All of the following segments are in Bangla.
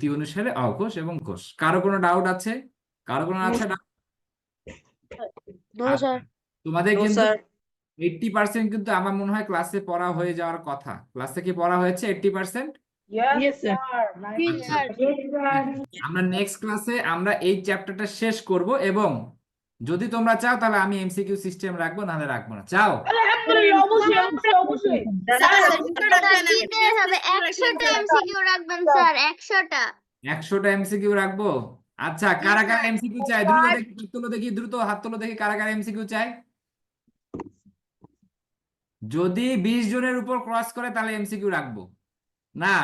রীতি অনুসারে অঘোষ এবং ঘোষ। কারো কোনো ডাউট আছে? কারো কোনো আছে doubt? নো আচ্ছা, স্যার। তোমাদের নো কিন্তু স্যার। 80% কিন্তু আমার মনে হয় ক্লাসে পড়া হয়ে যাওয়ার কথা। ক্লাসে কি পড়া হয়েছে 80%? Yes, sir. আচ্ছা, আমরা নেক্সট ক্লাসে আমরা এই চ্যাপ্টারটা শেষ করব, এবং যদি তোমরা চাও তাহলে আমি এমসিকিউ সিস্টেম রাখবো, নাহলে রাখবো না। চাও? আলহামদুলিল্লাহ, অবশ্যই অবশ্যই অবশ্যই। স্যার দিতে হবে 100টা এমসিকিউ রাখবেন স্যার, 100টা। 100টা এমসিকিউ রাখবো। আচ্ছা, কারা কারা এমসিকিউ চাই দ্রুত দেখি, হাত তোলো দেখি, দ্রুত হাত তোলো দেখি, কারা কারা এমসিকিউ চাই। যদি 20 জনের উপর ক্রস করে তাহলে এমসিকিউ রাখবো না।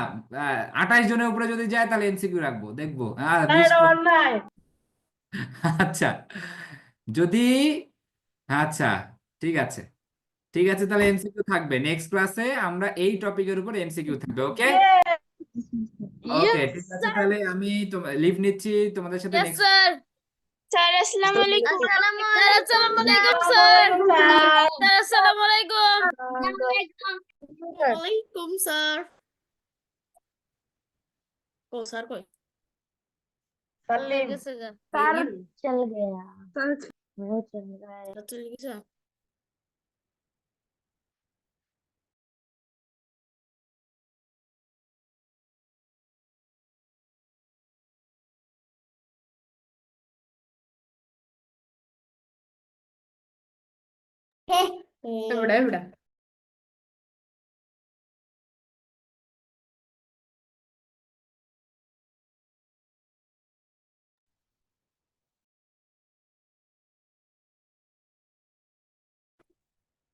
28 জনের উপরে যদি যায় তাহলে এমসিকিউ রাখবো, দেখবো। 20 নাই। আচ্ছা, যদি, আচ্ছা, ঠিক আছে, ঠিক আছে, তাহলে এমসিকিউ থাকবে নেক্সট ক্লাসে, আমরা এই টপিকের উপর এমসিকিউ থাকবে। ওকে ওকে, ঠিক আছে, তাহলে আমি লিভ নিচ্ছি তোমাদের সাথে নেক্সট। স্যার। স্যার আসসালামু আলাইকুম। আসসালামু আসসালামু আলাইকুম স্যার। স্যার আসসালামু আলাইকুম। ওয়ালাইকুম স্যার। ও স্যার কই? সালিম। গেছে গা। স্যার চল গয়া। স্যার मैं चल गया। চলে গেছে। എവിടെ എവിടെ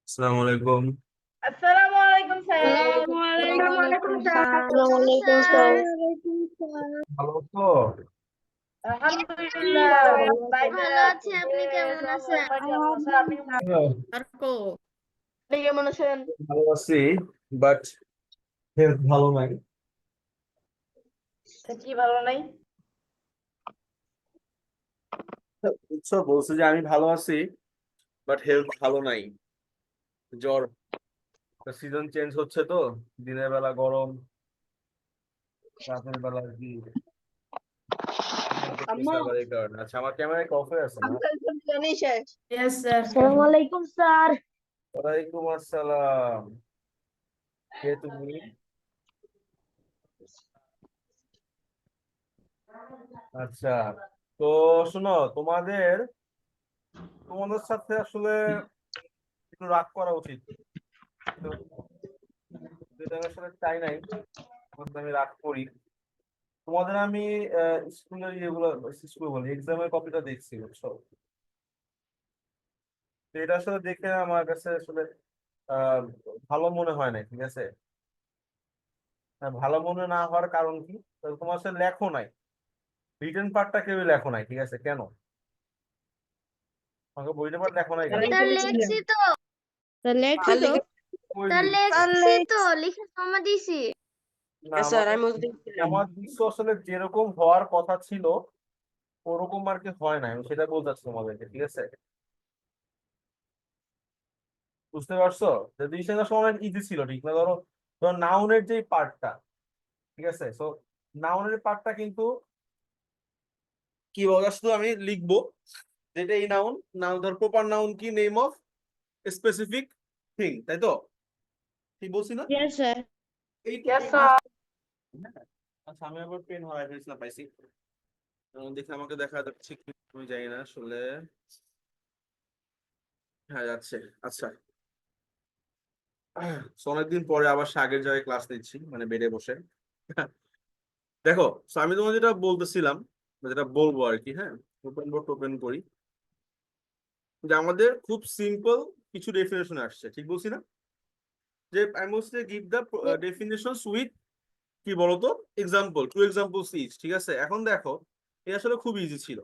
আসসালামু আলাইকুম। আসসালামু আলাইকুম স্যার। আসসালামু আলাইকুম স্যার। ওয়ালাইকুম স্যার। ভালো তো? আলহামদুলিল্লাহ। ভালো আছি, আপনি কেমন আছেন? স্যার, আপনি আর কো কেমন আছেন? ভালো আছি, বাট হেলথ ভালো নাই। কি ভালো নাই? বুঝছো, বলছে যে আমি ভালো আছি বাট হেলথ ভালো নাই। জ্বর, সিজন চেঞ্জ হচ্ছে তো, দিনের বেলা গরম, রাতের বেলা কি আম্মু আবার এই কারণে। আচ্ছা, আমার ক্যামেরায় অফ হয়ে আছে না? জানিস यस স্যার। আসসালামু আলাইকুম স্যার। ওয়ালাইকুম আসসালাম। কে তুমি? আচ্ছা, তো শোনো, তোমাদের তোমাদের সাথে আসলে একটু রাগ করা উচিত, তো যেটা আমি আসলে চাই নাই, তোমাদের আমি রাগ করি। তোমাদের আমি স্কুলের ইয়েগুলো, স্কুল বলি, এক্সামের কপিটা দেখছি, বুঝছো? তো এটা আসলে দেখে আমার কাছে আসলে আহ ভালো মনে হয় না, ঠিক আছে? ভালো মনে না হওয়ার কারণ কি? তো তোমার আসলে লেখো নাই, রিটেন পার্টটা কেউ লেখো নাই, ঠিক আছে? কেন আমাকে বইটা পার্ট লেখো নাই কেন? স্যার লেখছি তো। লেখছি তো। কই স্যার লেখছি তো, লিখে জমা দিছি। না, স্যার আমি আমার দৃশ্য আসলে যেরকম হওয়ার কথা ছিল ওরকম আর কি হয় না, আমি সেটা বলতে চাচ্ছি তোমাদেরকে, ঠিক আছে? বুঝতে পারছো? যে জিনিসটা সময় ইজি ছিল, ঠিক না? ধরো ধরো নাউনের যে পার্টটা, ঠিক আছে, সো নাউনের পার্টটা কিন্তু কি বলা, শুধু আমি লিখবো যেটা এই নাউন, নাউন ধর প্রপার নাউন কি, নেম অফ স্পেসিফিক থিং, তাই তো? ঠিক বলছি না? Yes sir. এই Yes, sir. আচ্ছা, আমি আবার পেন হারাই ফেলছিলাম, পাইছি। দেখে আমাকে দেখা যাচ্ছে কি আমি জানি না আসলে। হ্যাঁ, যাচ্ছে। আচ্ছা, অনেকদিন পরে আবার আগের জায়গায় ক্লাস নিচ্ছি, মানে বেডে বসে। দেখো, so আমি তোমার যেটা বলতেছিলাম, যেটা বলবো আর কি, হ্যাঁ, ওপেন বোর্ড ওপেন করি, যে আমাদের খুব সিম্পল কিছু ডেফিনেশন আসছে, ঠিক বলছি না? যে I most give the definitions with কি বলতো এক্সাম্পল, টু এক্সাম্পলস ইচ, ঠিক আছে? এখন দেখো, এটা আসলে খুব ইজি ছিল,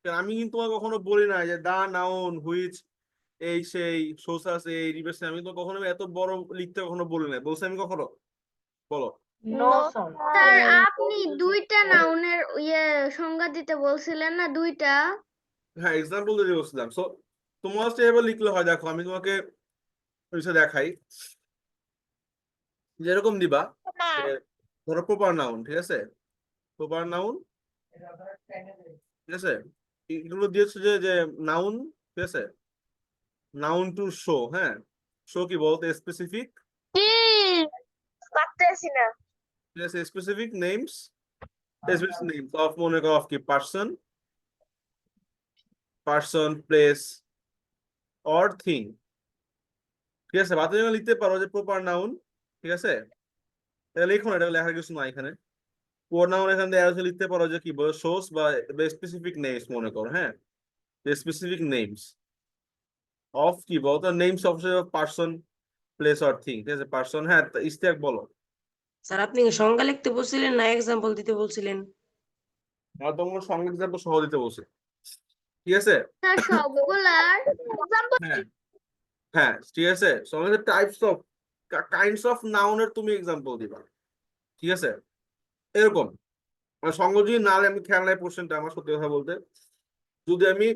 কারণ আমি কিন্তু তোমাকে কখনো বলি না যে দা নাউন হুইচ এই সেই সোসাস এই রিভার্স, আমি তো কখনো এত বড় লিখতে কখনো বলি না, বলছি আমি কখনো? বলো। No, sir. স্যার আপনি দুইটা নাউনের সংজ্ঞা দিতে বলছিলেন না, দুইটা। হ্যাঁ, এক্সাম্পল দিয়ে বলছিলাম। সো তোমার এবার লিখলে হয়, দেখো আমি তোমাকে দেখাই, যেরকম দিবা যে ধরো প্রপার নাউন, ঠিক আছে? প্রপার নাউন, ঠিক আছে? এগুলো দিয়েছে যে নাউন, ঠিক আছে, নাউন টু শো, হ্যাঁ, শো কি বলতে স্পেসিফিক, পারতেছি না। ঠিক আছে, specific names, specific names of, মনে করো অফ কি, পার্সন, প্লেস অর থিং, ঠিক আছে? বাদ দিয়ে লিখতে পারো যে প্রপার নাউন, ঠিক আছে? এটা লিখো না, এটা লেখার কিছু না এখানে। প্রপার নাউন এখান থেকে লিখতে পারো যে কি বলে, শোস বা স্পেসিফিক নেমস, মনে করো, হ্যাঁ, স্পেসিফিক নেমস অফ কি বলতো, names of person, place or thing, ঠিক আছে? পার্সন, হ্যাঁ, ইস্তেক বলো। স্যার আপনি কি সংজ্ঞা লিখতে বলছিলেন না এক্সাম্পল দিতে বলছিলেন? আর তোমার সঙ্গে এক্সাম্পল সহ দিতে বলছে, ঠিক আছে? স্যার সবগুলার হ্যাঁ হ্যাঁ, ঠিক আছে, সঙ্গে টাইপস অফ, কাইন্ডস অফ নাউনের তুমি এক্সাম্পল দিবা, ঠিক আছে? এরকম সঙ্গ যদি না আমি খেয়াল নাই পোর্শনটা আমার, সত্যি কথা বলতে, যদি আমি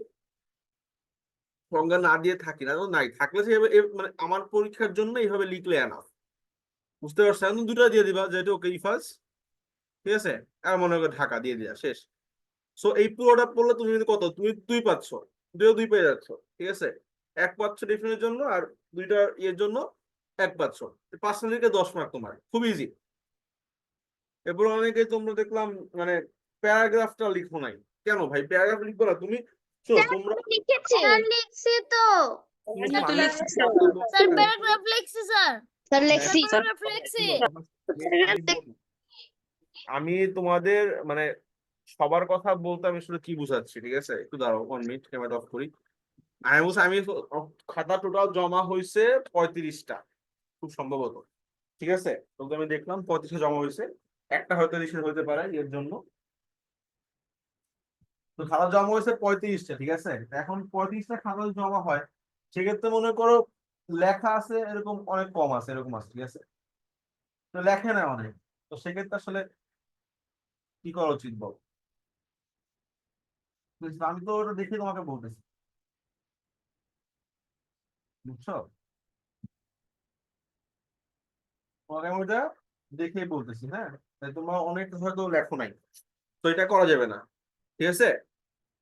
সংজ্ঞা না দিয়ে থাকি না, নাই থাকলে সে মানে আমার পরীক্ষার জন্য এইভাবে লিখলে এনাফ, বুঝতে পারছো? এখন দুটো দিয়ে দিবা, যেটা ওকে ইফাজ, ঠিক আছে, আর মনে করো ঢাকা দিয়ে দিয়া শেষ। সো এই পুরোটা পড়লে তুমি কিন্তু কত, তুমি 2 পাচ্ছ, 2 পেয়ে যাচ্ছ, ঠিক আছে? 1 পাচ্ছ ডিফিনের জন্য, আর 2টা ইয়ের জন্য 1 পাচ্ছ, 5 মিনিটে 10 মার্ক তোমার, খুব ইজি। এরপর অনেকে তোমরা দেখলাম মানে প্যারাগ্রাফটা লিখো নাই, কেন ভাই প্যারাগ্রাফ লিখবো না তুমি? শোনো, তোমরা লিখেছি। স্যার লিখছি তো। এটা তো লিখছি স্যার প্যারাগ্রাফ লিখছি স্যার। স্যার লিখছি। স্যার লিখছি। আমি তোমাদের মানে সবার কথা বলতে আমি আসলে কি বুঝাচ্ছি, ঠিক আছে? একটু দাঁড়াও 1 মিনিট, ক্যামেরা অফ করি। আমি খাতা টোটাল জমা হয়েছে 35টা খুব সম্ভবত, ঠিক আছে? তো আমি দেখলাম 35টা জমা হয়েছে, একটা হয়তো রিসেট হতে পারে এর জন্য। তো খাতা জমা হয়েছে 35টা, ঠিক আছে? এখন 35টা খাতা যদি জমা হয়, সেক্ষেত্রে মনে করো লেখা আছে এরকম অনেক কম আছে, এরকম আছে, ঠিক আছে? তো লেখে না অনেক, তো সেক্ষেত্রে আসলে কি করা উচিত বল? আমি তো ওটা দেখে তোমাকে বলতেছি, বুঝছো? তোমাকে আমি ওটা দেখেই বলতেছি, হ্যাঁ? তাই তোমার অনেক হয়তো লেখো নাই, তো এটা করা যাবে না, ঠিক আছে?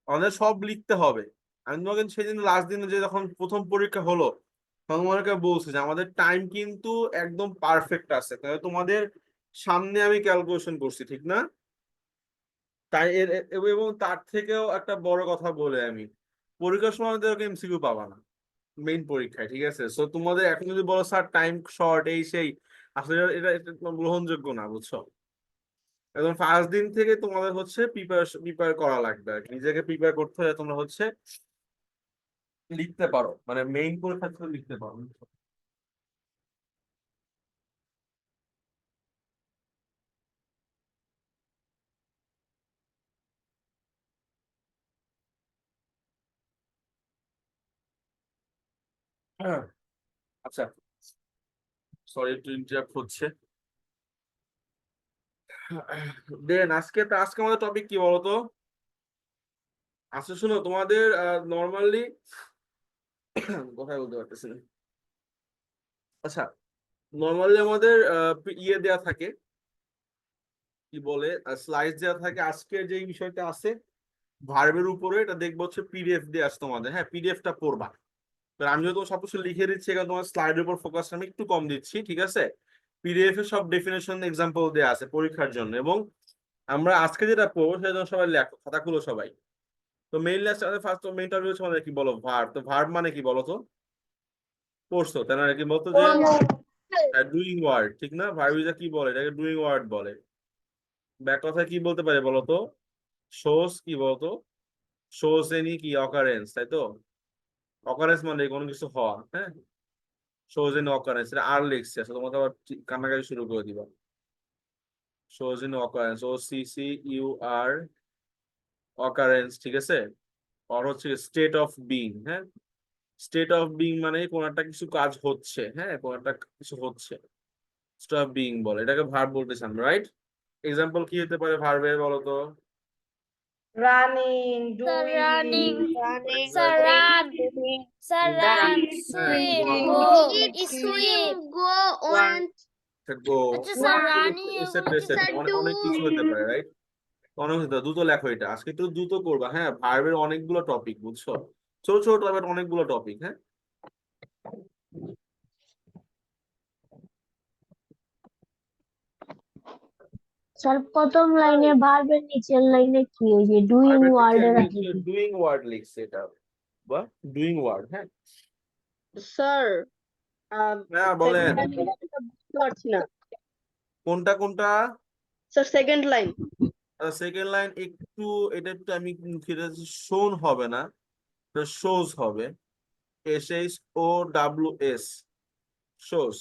আমাদের সব লিখতে হবে। আমি তোমাকে সেদিন লাস্ট দিনে যে যখন প্রথম পরীক্ষা হলো, তখন তোমাকে বলছি যে আমাদের টাইম কিন্তু একদম পারফেক্ট আছে, তাহলে তোমাদের সামনে আমি ক্যালকুলেশন করছি, ঠিক না? তাই এবং তার থেকেও একটা বড় কথা বলে আমি, পরীক্ষার সময় আমাদের এমসিকিউ পাবা না মেইন পরীক্ষায়, ঠিক আছে? সো তোমাদের এখন যদি বলো স্যার টাইম শর্ট এই সেই, আসলে এটা গ্রহণযোগ্য না, বুঝছো? একদম ফার্স্ট দিন থেকে তোমাদের হচ্ছে প্রিপেয়ার করা লাগবে আর কি, নিজেকে প্রিপেয়ার করতে হলে তোমরা হচ্ছে লিখতে পারো, মানে মেইন পরীক্ষা থেকে লিখতে পারো, বুঝছো? হ্যাঁ, আচ্ছা, সরি একটু ইন্টারাপ্ট হচ্ছে। দেন আজকে আমাদের টপিক কি বলতো? আচ্ছা শোনো, তোমাদের নর্মালি কোথায় বলতে পারতেছি না। আচ্ছা, নর্মালি আমাদের ইয়ে দেয়া থাকে, কি বলে, স্লাইড দেওয়া থাকে। আজকে যে বিষয়টা আছে ভার্বের উপরে, এটা দেখবো হচ্ছে পিডিএফ দিয়ে আসছে তোমাদের, হ্যাঁ, পিডিএফটা পড়বা। তো আমি যত সবকিছু লিখে দিচ্ছি, এখানে তোমার স্লাইডের উপর ফোকাস আমি একটু কম দিচ্ছি, ঠিক আছে? পিডিএফ এ সব ডেফিনেশন এক্সাম্পল দেওয়া আছে পরীক্ষার জন্য, এবং আমরা আজকে যেটা পড়বো সেটা জন্য সবাই লেখো, খাতা খুলো সবাই। তো মেইন লাস্ট ফার্স্ট মেইনটা হচ্ছে আমাদের কি বলো, ভার্ব। তো ভার্ব মানে কি বলো তো? পড়ছো তাই না? কি বলতো যে ডুইং ওয়ার্ড, ঠিক না? ভার্ব ইজ কি বলে এটাকে? ডুইং ওয়ার্ড বলে। ব্যাক কথা কি বলতে পারে বলো তো? শোস কি বলতো? শোস এনি কি অকারেন্স, তাই তো? অকারেন্স মানে কোনো কিছু হওয়া, হ্যাঁ, শোজ ইন অকারেন্স, এটা আর লিখছে, তোমাকে আবার কান্নাকাটি শুরু করে দিবা। Shows in occurrence, OCCUR, occurrence, ঠিক আছে? আর হচ্ছে স্টেট অফ বিং, হ্যাঁ, স্টেট অফ বিং মানে কোন একটা কিছু কাজ হচ্ছে, হ্যাঁ, কোন একটা কিছু হচ্ছে, স্টেট অফ বিং বলে, এটাকে ভার্ব বলতেছি আমরা, রাইট? এক্সাম্পল কি হতে পারে ভার্বের বলো তো? Running, Sir, doing, running. Running, Sir, run. Sir, run. Swim. Go. Swim. go one on গো, আচ্ছা স্যার রানিং এসেট হচ্ছে রেসেট, sir, অনেক কিছু হতে পারে, রাইট? অনুসৃত দ্রুত লেখো এটা আজকে একটু দ্রুত করবা, হ্যাঁ ভার্বের অনেকগুলো টপিক বুঝছো, ছোট ছোট টপিক অনেকগুলো টপিক, হ্যাঁ। স্যার প্রথম লাইনে ভার্বের নিচের লাইনে কি ওই যে ডুইং ভার্বের ওয়ার্ডের আছে নিচে ডুইং ওয়ার্ড লিখছে এটা, বা ডুইং ওয়ার্ড, হ্যাঁ। স্যার হ্যাঁ বলেন, বুঝতে পারছি না কোনটা কোনটা? Sir, second line. Second line একটু, এটা একটু আমি শোন হবে না, শোজ হবে, SHOWS, শোজ।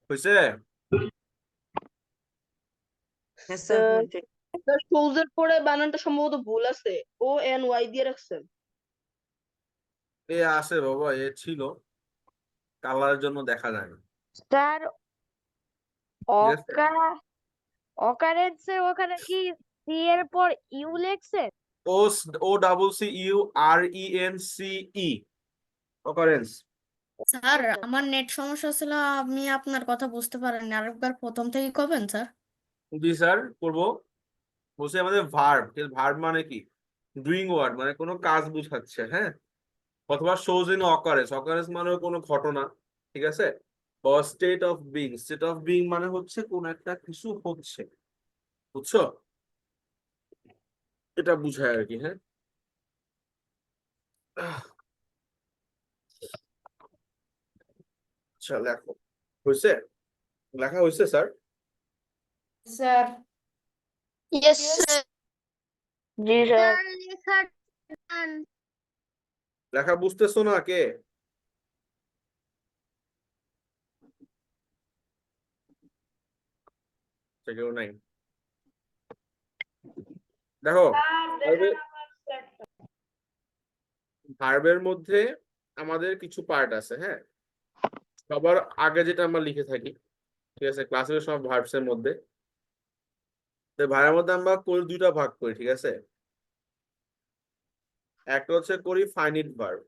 হয়েছে? হ্যাঁ স্যার, হয়েছে। স্যার শোজের পরে বানানটা সম্ভবত ভুল আছে, ONY দিয়ে রাখছেন। এ আছে বাবা, এ ছিল, কালারের জন্য দেখা যায় না, স্যার ঠিক আছে। অকারেন্সে ওখানে কি সি এর পর ইউ লেখছে? OCCURENCE, occurrence. স্যার আমার নেট সমস্যা ছিল, আমি আপনার কথা বুঝতে পারিনি, আরেকবার প্রথম থেকে করবেন স্যার? জি স্যার করবো। বলছি আমাদের ভার্ব, ভার্ব মানে কি? ডুইং ওয়ার্ড মানে কোনো কাজ বুঝাচ্ছে, হ্যাঁ। অথবা শোজ ইন অকারেন্স, অকারেন্স মানে কোনো ঘটনা, ঠিক আছে। বা state of being, state of being মানে হচ্ছে কোন একটা কিছু হচ্ছে, বুঝছো, এটা বুঝায় আর কি, হ্যাঁ। আচ্ছা লেখো, হয়েছে, লেখা হয়েছে স্যার? Sir yes sir. জি স্যার। লেখার done। লেখা বুঝতেছো না কে? সে কেউ নাই। দেখো ভার্বের মধ্যে আমাদের কিছু পার্ট আছে, হ্যাঁ। সবার আগে যেটা আমরা লিখে থাকি, ঠিক আছে, ক্লাসিক্যাল সব ভার্বস এর মধ্যে, তো ভার্বের মধ্যে আমরা করি দুইটা ভাগ করি, ঠিক আছে। একটা হচ্ছে করি ফাইনিট ভার্ব,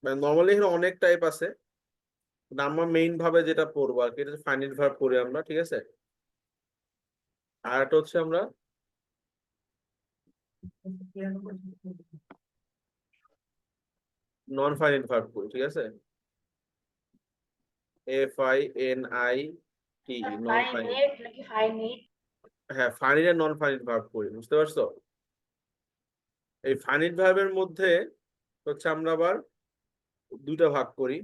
মানে নর্মালি এখানে অনেক টাইপ আছে, কিন্তু আমরা মেইন ভাবে যেটা পড়বো আর কি, এটা ফাইনিট ভার্ব করি আমরা, ঠিক আছে। আর একটা হচ্ছে আমরা নন ফাইনিট ভার্ব করি, ঠিক আছে। FINITE, non finite. ফাইনাইট নাকি ফাইনাইট? হ্যাঁ ফাইনিট আর নন ফাইনিট ভার্ব করি, বুঝতে পারছো? এই ফাইনিট ভার্বের মধ্যে হচ্ছে আমরা আবার দুইটা ভাগ করি,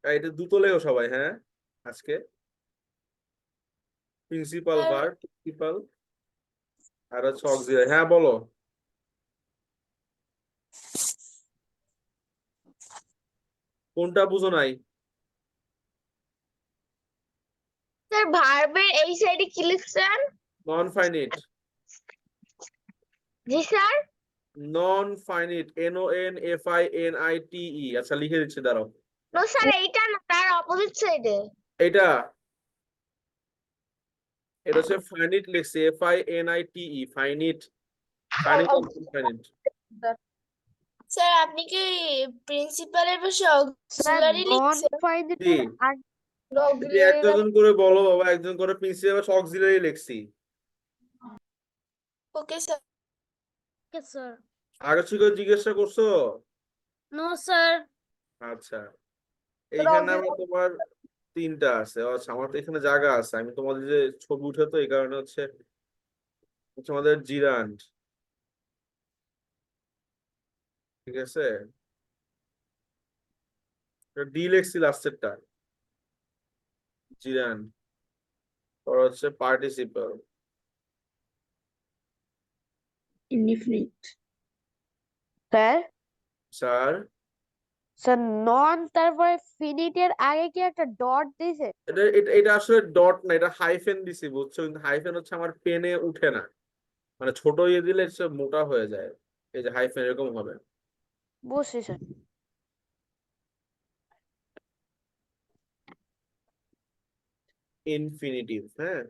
এটা দুটো লেগো সবাই, হ্যাঁ আজকে। প্রিন্সিপাল ভার্ব, প্রিন্সিপাল, আর হচ্ছে অক্সিলারি। হ্যাঁ বলো, কোনটা বুঝো নাই? স্যার ভার্বের এই সাইডে কি লিখছেন? নন ফাইনিট, জি স্যার। Non finite, NONFINITE। আচ্ছা লিখে দিচ্ছি, দাঁড়াও। নো স্যার এইটা না, তার অপোজিট সাইডে। এটা এটা হচ্ছে ফাইনিট লিখছে, FINITE, finite, finite finite. Sir আপনি কি প্রিন্সিপালের পাশে স্যার অক্সিলারি নন লিখছেন? জি, ফাইনেটের যদি একজন করে বলো বাবা, একজন করে প্রিন্সিপাল অক্সিলারি লিখছি। Okay sir. স্যার। আগে থেকে জিজ্ঞাসা করছো? No sir. আচ্ছা, এইখানে আমার তোমার তিনটা আছে। আচ্ছা আমার তো এখানে জায়গা আছে, আমি তোমাদের যে ছবি উঠে তো এই কারণে হচ্ছে তোমাদের জিরান্ড, ঠিক আছে। ডি লেখছি লাস্টেরটা, জিরান্ড। পর হচ্ছে participle, indefinite. Sir sir. Sir non তারপরে ফিনিটের আগে কি একটা ডট দিছে? এটা আসলে ডট না, এটা হাইফেন দিছি বুঝছো, কিন্তু হাইফেন হচ্ছে আমার পেনে উঠে না, মানে ছোট ইয়ে দিলে হচ্ছে মোটা হয়ে যায়, এই যে হাইফেন এরকম হবে। বুঝছি স্যার। ইনফিনিটিভ, হ্যাঁ।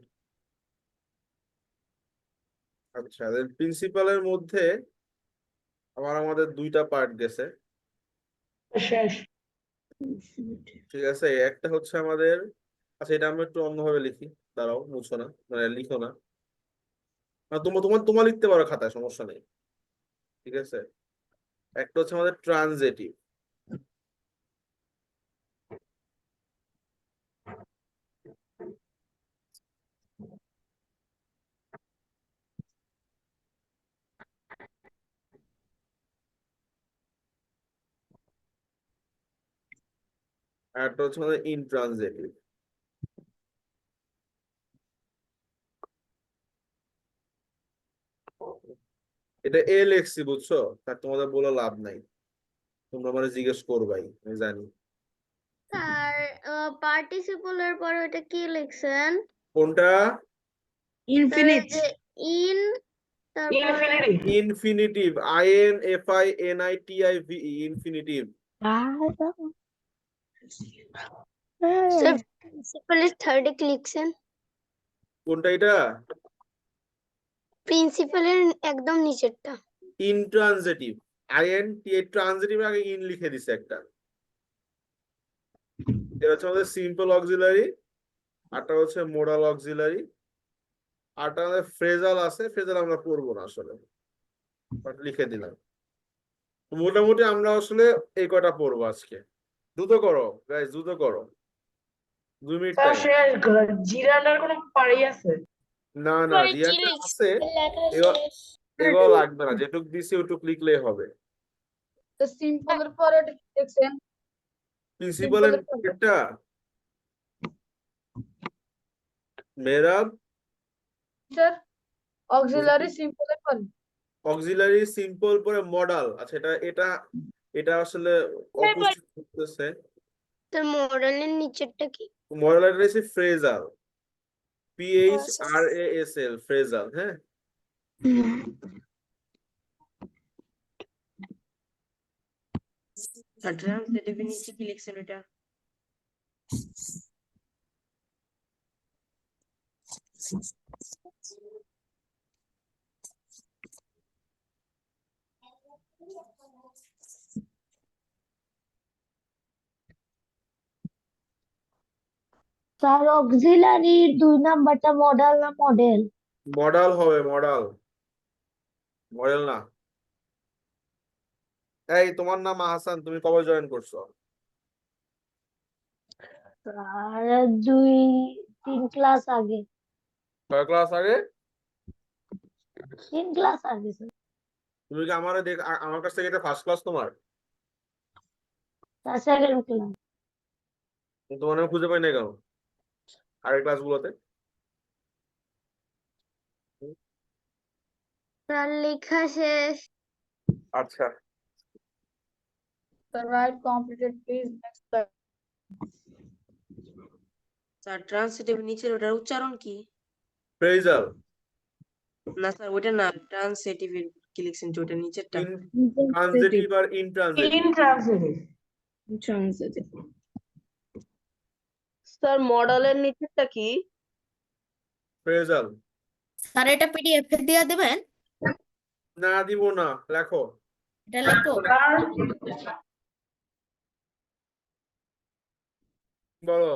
আচ্ছা, প্রিন্সিপালের মধ্যে আমাদের দুইটা পার্ট গেছে, শেষ। ঠিক আছে। একটা হচ্ছে আমাদের, আচ্ছা এটা আমরা একটু অন্যভাবে লিখি, দাঁড়াও, মুছো না, মানে লিখো না, তোমার তোমার তোমার লিখতে পারো খাতায়, সমস্যা নেই, ঠিক আছে। একটা হচ্ছে আমাদের ট্রানজেটিভ, আর একটা হচ্ছে আমাদের ইনট্রানজেটিভ। এটা লিখছি, বুঝছো, তার তোমাদের বলে লাভ নাই, তোমরা মানে জিজ্ঞেস করবাই, আমি জানি। স্যার পার্টিসিপলের পরে ওটা কি লিখছেন? কোনটা? স্যার ইনফিনিট যে ইন তারপরে infinity. Infinitive, INFINITIVE, infinitive. Sir প্রিন্সিপালের থার্ডে কি লিখছেন? কোনটা এটা? প্রিন্সিপালের একদম নিচেরটা। ইনট্রানজেটিভ, ট্রানজেটিভ আগে ইন লিখে দিছে একটা। এটা হচ্ছে আমাদের সিম্পল অক্সিলারি, আরটা হচ্ছে মোডাল অক্সিলারি, আরটা আমাদের ফ্রেজাল আছে, ফ্রেজাল আমরা পড়বো না আসলে, বাট লিখে দিলাম। মোটামুটি আমরা আসলে এই কয়টা পড়বো আজকে। দ্রুত করো গাইস, দ্রুত করো, 2 মিনিট স্যার টাইম। শেষ। জিরান্ডার কোনো পারি আছে? না না, রিয়াক্টার আছে, এগুলো লাগবে না, যেটুক দিছি ওটুক লিখলেই হবে। সিম্পলের পরে ওটা কি লিখছেন? প্রিন্সিপালের একটা মেরাব, স্যার অক্সিলারি সিম্পলের পরে অক্সিলারি সিম্পল পরে মডাল। আচ্ছা, এটা এটা এটা আসলে অপোজিট করতেছে। তার মডেলের নিচেরটা কি? মডাল হচ্ছে ফ্রেজাল, PHRASL, ফ্রেজাল, হ্যাঁ। ট্রান্সলেটিভের নিচে কি লিখছেন এটা? স্যার অক্সিলারির 2 নাম্বারটা মডেল না মডেল? মডাল হবে, মডাল, মডেল না। এই তোমার নাম আহসান, তুমি কবে জয়েন করছো? স্যার 2-3 ক্লাস আগে। কয় ক্লাস আগে? 3 ক্লাস আগে স্যার। তুমি কি আমার আমার কাছ থেকে এটা ফার্স্ট ক্লাস তোমার? Sir second class. তোমার নাম খুঁজে পাই না কেন আগের ক্লাসগুলোতে? তার লেখা শেষ। আচ্ছা, The right completed please next slide. Sir ট্রান্সলেটিভের নিচের ওটার উচ্চারণ কি? ফ্রেজাল, না স্যার ওটা না, ট্রান্সলেটিভের কি লিখছেন যে ওটা নিচেরটা? ট্রানজিটিভ আর ইনট্রানজিটিভ। Intransitive. ট্রান্সলেটিভ। স্যার মডেলের নিচেরটা কি? ফ্রেজাল। স্যার এটা পিডিএফ এ দিয়ে দেবেন? না দিব না, লেখো। এটা লিখবো? বলো।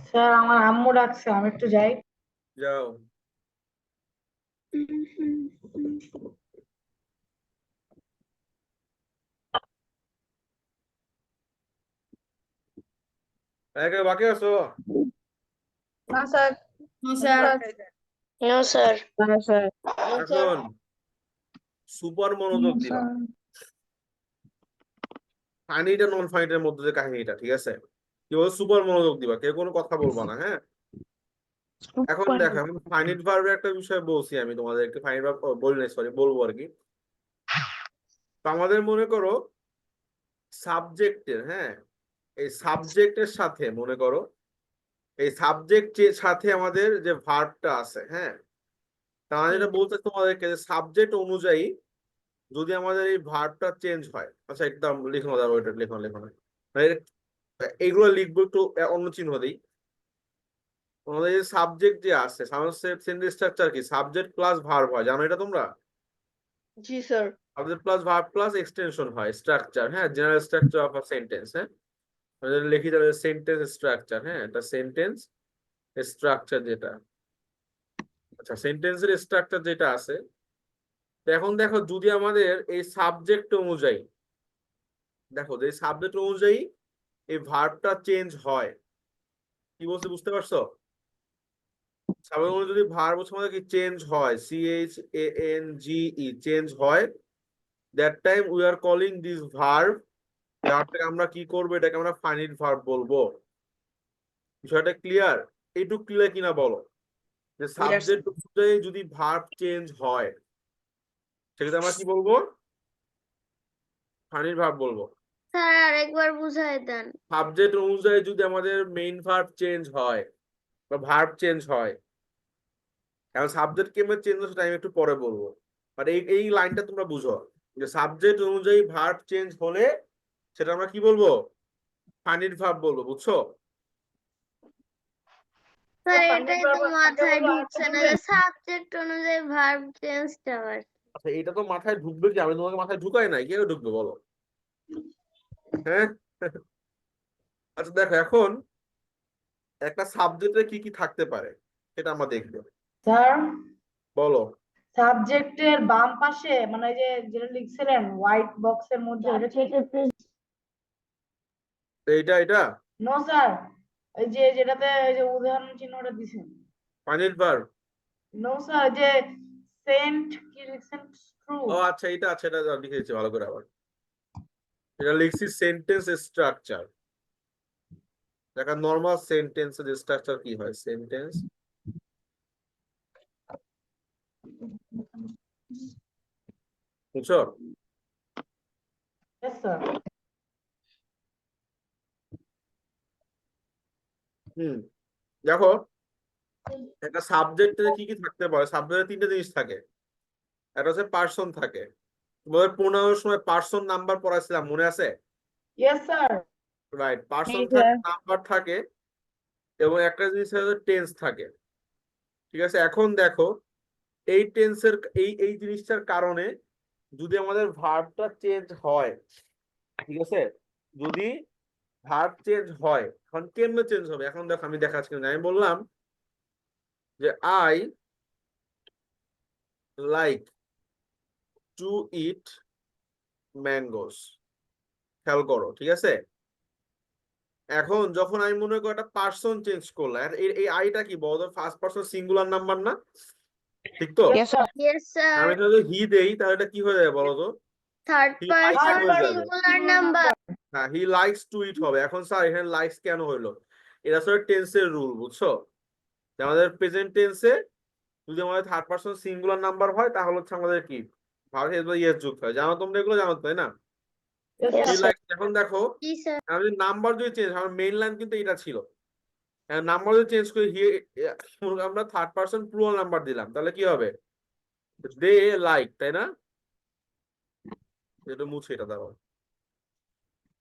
স্যার আমার আম্মু ডাকছে, আমি একটু যাই। যাও। একে বাকি আছো? না স্যার। Sir no sir. এখন সুপার মনোযোগ দিবা, ফানিটা নন ফানিটার মধ্যে যে কাহিনীটা, ঠিক আছে? কি বল, সুপার মনোযোগ দিবা, কেউ কোনো কথা বলবা না, হ্যাঁ। এখন দেখো, এখন ফাইনাইট ভার্বের একটা বিষয় বলছি আমি তোমাদেরকে, ফাইনাইট ভার্ব বলি না, সরি, বলবো আর কি। তো আমাদের মনে করো সাবজেক্টের, হ্যাঁ, এই সাবজেক্টের সাথে মনে করো এই সাবজেক্টের সাথে আমাদের যে ভার্বটা আছে, হ্যাঁ, তাহলে যেটা বলতে তোমাদেরকে যে সাবজেক্ট অনুযায়ী যদি আমাদের এই ভার্বটা চেঞ্জ হয়, আচ্ছা একদম লিখো না, ওইটা লিখো লিখো না, এইগুলো লিখবো একটু অন্য চিহ্ন দিই। আমাদের যে সাবজেক্ট যে আছে সেন্টেন্স স্ট্রাকচার কি সাবজেক্ট প্লাস ভার্ব হয়, জানো এটা তোমরা? জি sir. Subject plus verb plus extension হয় স্ট্রাকচার, হ্যাঁ, general structure of a sentence, হ্যাঁ, লিখি যাবে সেন্টেন্স স্ট্রাকচার, হ্যাঁ, এটা সেন্টেন্স স্ট্রাকচার যেটা, আচ্ছা সেন্টেন্সের স্ট্রাকচার যেটা আছে। তো এখন দেখো যদি আমাদের এই সাবজেক্ট অনুযায়ী, দেখো যে সাবজেক্ট অনুযায়ী এই ভার্বটা চেঞ্জ হয়, কি বলছে বুঝতে পারছো? সাবজেক্ট অনুযায়ী যদি ভার্ব হচ্ছে আমাদের কি চেঞ্জ হয়, CHANGE চেঞ্জ হয়, that time we are calling this verb, ভার্বটাকে আমরা কি করবো, এটাকে আমরা ফাইনাইট ভার্ব বলবো। বিষয়টা ক্লিয়ার? এইটুকু ক্লিয়ার কিনা বলো, যে সাবজেক্ট অনুযায়ী যদি ভার্ব চেঞ্জ হয় সেক্ষেত্রে আমরা কি বলবো, ফাইনাইট ভার্ব বলবো। স্যার আরেকবার বুঝাই দেন। সাবজেক্ট অনুযায়ী যদি আমাদের মেইন ভার্ব চেঞ্জ হয় বা ভার্ব চেঞ্জ হয়, এখন সাবজেক্ট কেমন চেঞ্জ হয় সেটা আমি একটু পরে বলবো, বাট এই লাইনটা তোমরা বুঝো, যে সাবজেক্ট অনুযায়ী ভার্ব চেঞ্জ হলে সেটা আমরা কি বলবো, ফাইনাইট ভার্ব বলবো, বুঝছো? স্যার ফাইনাইট এটাই তো ভার্ব মাথায় বলো, ঢুকছে না যে সাবজেক্ট অনুযায়ী ভার্ব চেঞ্জটা হয়। আচ্ছা এটা তো মাথায় ঢুকবে কি, আমি তোমাকে মাথায় ঢুকাই নাই, কেউ ঢুকবে বলো, হ্যাঁ? আচ্ছা দেখো এখন একটা সাবজেক্টে কি কি থাকতে পারে সেটা আমরা দেখবো, স্যার বলো। সাবজেক্টের বাম পাশে মানে এই যে যেটা লিখছিলেন হোয়াইট বক্সের মধ্যে ওটা কি? এটা নো স্যার, এই যে যেটাতে এই যে উদাহরণ চিহ্নটা দিছেন। Finite verb. নো স্যার, যে সেন্ট কি লিখছেন, ট্রু। ও আচ্ছা এটা আছে, এটা লিখেছি ভালো করে আবার, এটা লিখছি সেন্টেন্স স্ট্রাকচার। দেখা নর্মাল সেন্টেন্সের স্ট্রাকচার কি হয়, সেন্টেন্স বুঝছো? Yes sir. দেখো একটা সাবজেক্টে কি কি থাকতে পারে, সাবজেক্টে তিনটে জিনিস থাকে, একটা হচ্ছে পার্সন থাকে, তোমাদের 15 সময় পার্সন নাম্বার পড়াইছিলাম মনে আছে? Yes sir. রাইট, পার্সন থাকে, নাম্বার থাকে, এবং একটা জিনিস হচ্ছে টেন্স থাকে, ঠিক আছে? এখন দেখো এই টেন্সের এই জিনিসটার কারণে যদি আমাদের ভার্বটা চেঞ্জ হয়, ঠিক আছে, যদি ভার্ব চেঞ্জ হয়, এখন কেমনে চেঞ্জ হবে, এখন দেখো আমি দেখাচ্ছি, আমি বললাম যে I like to it mangoes, খেয়াল করো, ঠিক আছে? এখন যখন আমি মনে করি একটা পার্সন চেঞ্জ করলাম, এই আইটা কি বলতো, ফার্স্ট পার্সন সিঙ্গুলার নাম্বার না, ঠিক তো? Yes sir. Yes sir. আমি যদি হি দেই তাহলে এটা কি হয়ে যাবে বলো তো, থার্ড হি লাইকস পারসন হয়ে যাবে, সিঙ্গুলার নাম্বার। হ্যাঁ, হি লাইকস টু ইট হবে। এখন স্যার এখানে লাইকস কেন হইলো, এটা আসলে টেন্সের রুল, বুঝছো? যে আমাদের প্রেজেন্ট টেন্সে যদি আমাদের থার্ড পার্সন সিঙ্গুলার নাম্বার হয় তাহলে হচ্ছে আমাদের কি ভার্ব ইয়েস যুক্ত হয়, জানো তোমরা এগুলো, জানো তাই না? Yes he sir. লাইকস, এখন দেখো জি স্যার। আমি নাম্বার যদি চেঞ্জ, আমার মেইন লাইন কিন্তু এটা ছিল, নাম্বার যদি চেঞ্জ করি আমরা থার্ড পার্সন প্লুরাল নাম্বার দিলাম, তাহলে কি হবে, দে লাইক, তাই না? এটা মুছে, এটা দাও,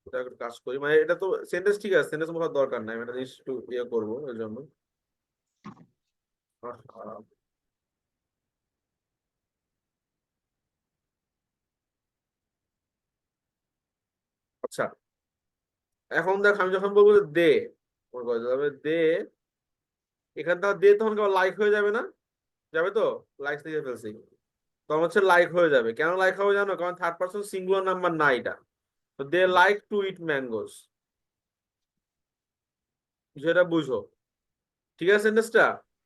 এটা একটু কাজ করি, মানে এটা তো সেন্টেন্স, ঠিক আছে সেন্টেন্স মোছার দরকার নাই, আমি এটা জিনিস একটু ইয়ে করবো এর জন্য। আচ্ছা এখন দেখ আমি যখন বলবো দে, দে, এখান থেকে দে, তখন লাইক হয়ে যাবে না, যাবে তো, লাইক লিখে ফেলছি, তখন হচ্ছে লাইক হয়ে যাবে, কেন লাইক হবে জানো, কারণ থার্ড পার্সন সিঙ্গুলার নাম্বার না এটা, তো দে লাইক টু ইট ম্যাঙ্গোস, সেটা বুঝো, ঠিক আছে সেন্টেন্সটা?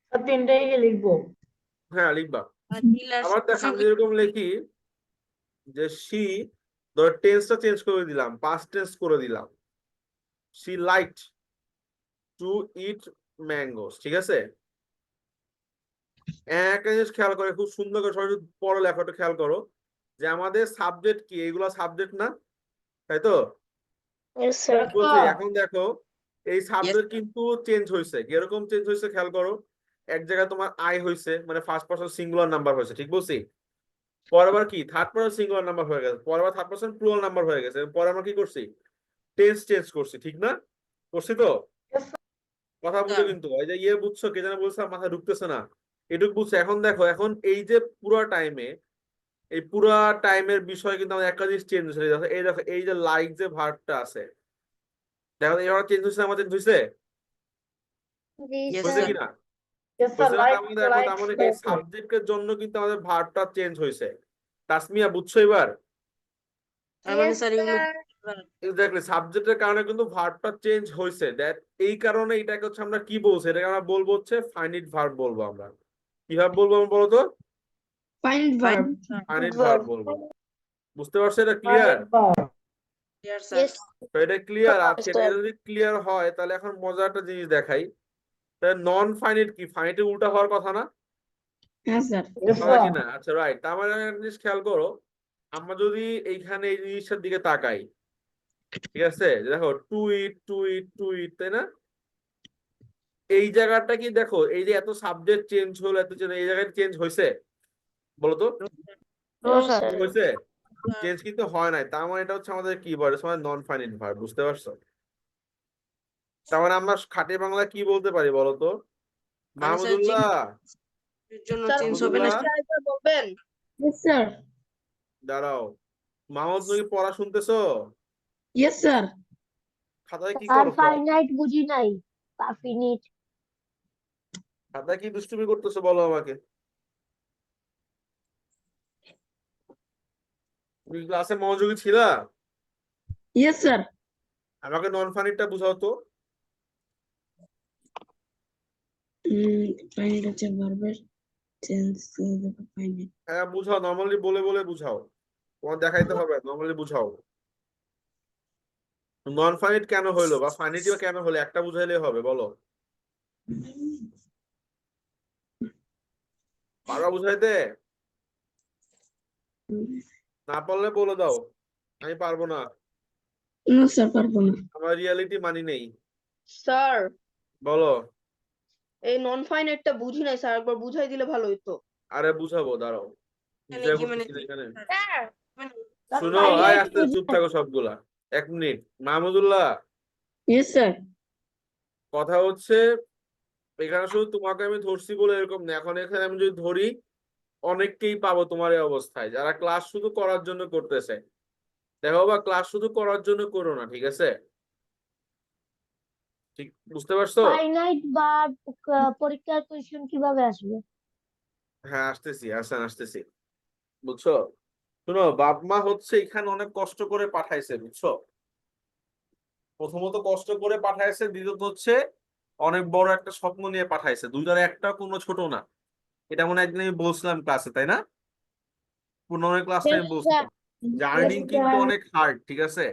স্যার তিনটাই কি লিখবো? হ্যাঁ লিখবা। আবার দেখ আমি যেরকম লিখি যে শি, ধর টেন্সটা চেঞ্জ করে দিলাম, পাস্ট টেন্স করে দিলাম, she liked two it mangoes, ঠিক আছে? একটা জিনিস খেয়াল করে, খুব সুন্দর করে সবাই পড়ো লেখাটা খেয়াল করো, যে আমাদের সাবজেক্ট কি, এগুলো সাবজেক্ট না, তাই তো? Yes sir. বলছি এখন দেখো এই সাবজেক্ট কিন্তু চেঞ্জ হয়েছে, কিরকম চেঞ্জ হয়েছে খেয়াল করো, এক জায়গায় তোমার আই হয়েছে, মানে ফার্স্ট পারসন সিঙ্গুলার নাম্বার হয়েছে, ঠিক বলছি? পরেরবার কি থার্ড পারসন সিঙ্গুলার নাম্বার হয়ে গেছে, পরেরবার থার্ড পারসন প্লুরাল নাম্বার হয়ে গেছে, পরে আমরা কি করছি, টেন্স চেঞ্জ করছি, ঠিক না? করছি তো? Yes, sir. কথা বুঝো কিন্তু এই যে ইয়ে বুঝছো কে যেন বলছে আমার মাথায় ঢুকতেছে না, এটুকু বুঝছো। এখন দেখো, এখন এই যে পুরা টাইমে, এই পুরা টাইমের বিষয় কিন্তু আমাদের একটা জিনিস চেঞ্জ হয়ে যাচ্ছে। এই দেখো, এই যে লাইক যে ভার্বটা আছে, দেখো এবার চেঞ্জ হচ্ছে, আমার চেঞ্জ হয়েছে, জি Yes, হয়েছে sir. কি না? Yes, sir. হয়েছে না? তার Like, মানে দেখো, like, তার মানে কি yes, sir. সাবজেক্টের জন্য কিন্তু আমাদের ভার্বটা চেঞ্জ হয়েছে। তাসমিয়া বুঝছো এবার? তার মানে Yes, স্যার এগুলো sir. এক্স্যাক্টলি, সাবজেক্টের কারণে কিন্তু ভার্বটা চেঞ্জ হয়েছে। দ্যাট এই কারণে এটাকে হচ্ছে আমরা কি বলছি, এটাকে আমরা বলবো হচ্ছে ফাইনিট ভার্ব বলবো আমরা। কি ভার্ব বলবো আমরা বলো তো? Find verb. ফাইনিট ভার্ব বলবো। বুঝতে পারছো? এটা clear? Finite verb. Clear sir. Yes, তো এটা ক্লিয়ার। আচ্ছা, এটা যদি ক্লিয়ার হয় তাহলে এখন মজার একটা জিনিস দেখাই। তাহলে নন ফাইনিট কি? ফাইনিটের উল্টা হওয়ার কথা না? হ্যাঁ স্যার। Yes, কথা কি sir. না? আচ্ছা, রাইট। তার মানে একটা জিনিস খেয়াল করো, আমরা যদি এইখানে এই জিনিসটার দিকে তাকাই, ঠিক আছে, দেখো টু ইট, টু ইট, টু ইট, তাই না? এই জায়গাটা কি দেখো, এই যে এত সাবজেক্ট চেঞ্জ হলো, এত চেঞ্জ, এই জায়গায় চেঞ্জ হয়েছে বলো তো? No, sir. হয়েছে? চেঞ্জ কিন্তু হয় নাই। তার মানে এটা হচ্ছে আমাদের কি ভার্ব, নন ফাইনিট ভার্ব। বুঝতে পারছো? তার মানে আমরা খাঁটি বাংলা কি বলতে পারি বলো তো? মাহমুদুল্লাহ, এর জন্য Sir, চেঞ্জ হবে না মাহমুদুল্লাহ, স্যার। একবার বলবেন? Yes sir. দাঁড়াও। মাহমুদ, তুমি পড়া শুনতেছো? Yes sir. খাতায় কি আর করছো? ফাইনাইট বুঝি নাই, ফিনিট। খাতায় কি দুষ্টুমি করতেছো বলো আমাকে। তুমি ক্লাসে মনোযোগী ছিলা? Yes sir. আমাকে নন ফানিটটা বুঝাও তো। ফাইন্ড হচ্ছে ভার্বের চেঞ্জ করে দেবো ফাইন্ড। হ্যাঁ বুঝাও, নর্মালি বলে বলে বুঝাও, তোমার দেখাইতে হবে, নর্মালি বুঝাও। নন ফানিট কেন হইলো বা ফানিটি কেন হলো, একটা বুঝাইলে হবে, বলো। পারবা বুঝাইতে? না পারলে বলে দাও, আমি পারবো না, না স্যার পারবো না। আমার রিয়ালিটি মানি নেই। স্যার বলো। এই নন ফাইনাইটটা বুঝি নাই স্যার, একবার বুঝাই দিলে ভালো হতো। আরে বুঝাবো, দাঁড়াও। বুঝাই বলতেছি না এখানে। sir. শুনো, আয় ফাইনাইট আস্তে চুপ থাকো সবগুলা, এক মিনিট। Mahmudullah, yes sir. কথা হচ্ছে এখানে শুধু তোমাকে আমি ধরছি বলে এরকম না, এখন এখানে আমি যদি ধরি অনেককেই পাবো তোমার এই অবস্থায়, যারা ক্লাস শুধু করার জন্য করতেছে। দেখো বা, ক্লাস শুধু করার জন্য করো না, ঠিক আছে? ঠিক বুঝতে পারছো? ফাইনাইট বা পরীক্ষার কোয়েশ্চেন কিভাবে আসবে? হ্যাঁ আসতেছি, আসতেছি। বুঝছো? শুনো, বাপ মা হচ্ছে এখানে অনেক কষ্ট করে পাঠাইছে, বুঝছো? প্রথমত কষ্ট করে পাঠাইছে, দ্বিতীয়ত হচ্ছে অনেক বড় একটা স্বপ্ন নিয়ে পাঠাইছে। দুইটার একটা কোনো ছোট না। এটা মনে হয় একদিন আমি বলছিলাম ক্লাসে, তাই না? পুনরায় ক্লাসে আমি বলছিলাম জার্নিং কিন্তু অনেক হার্ড, ঠিক আছে?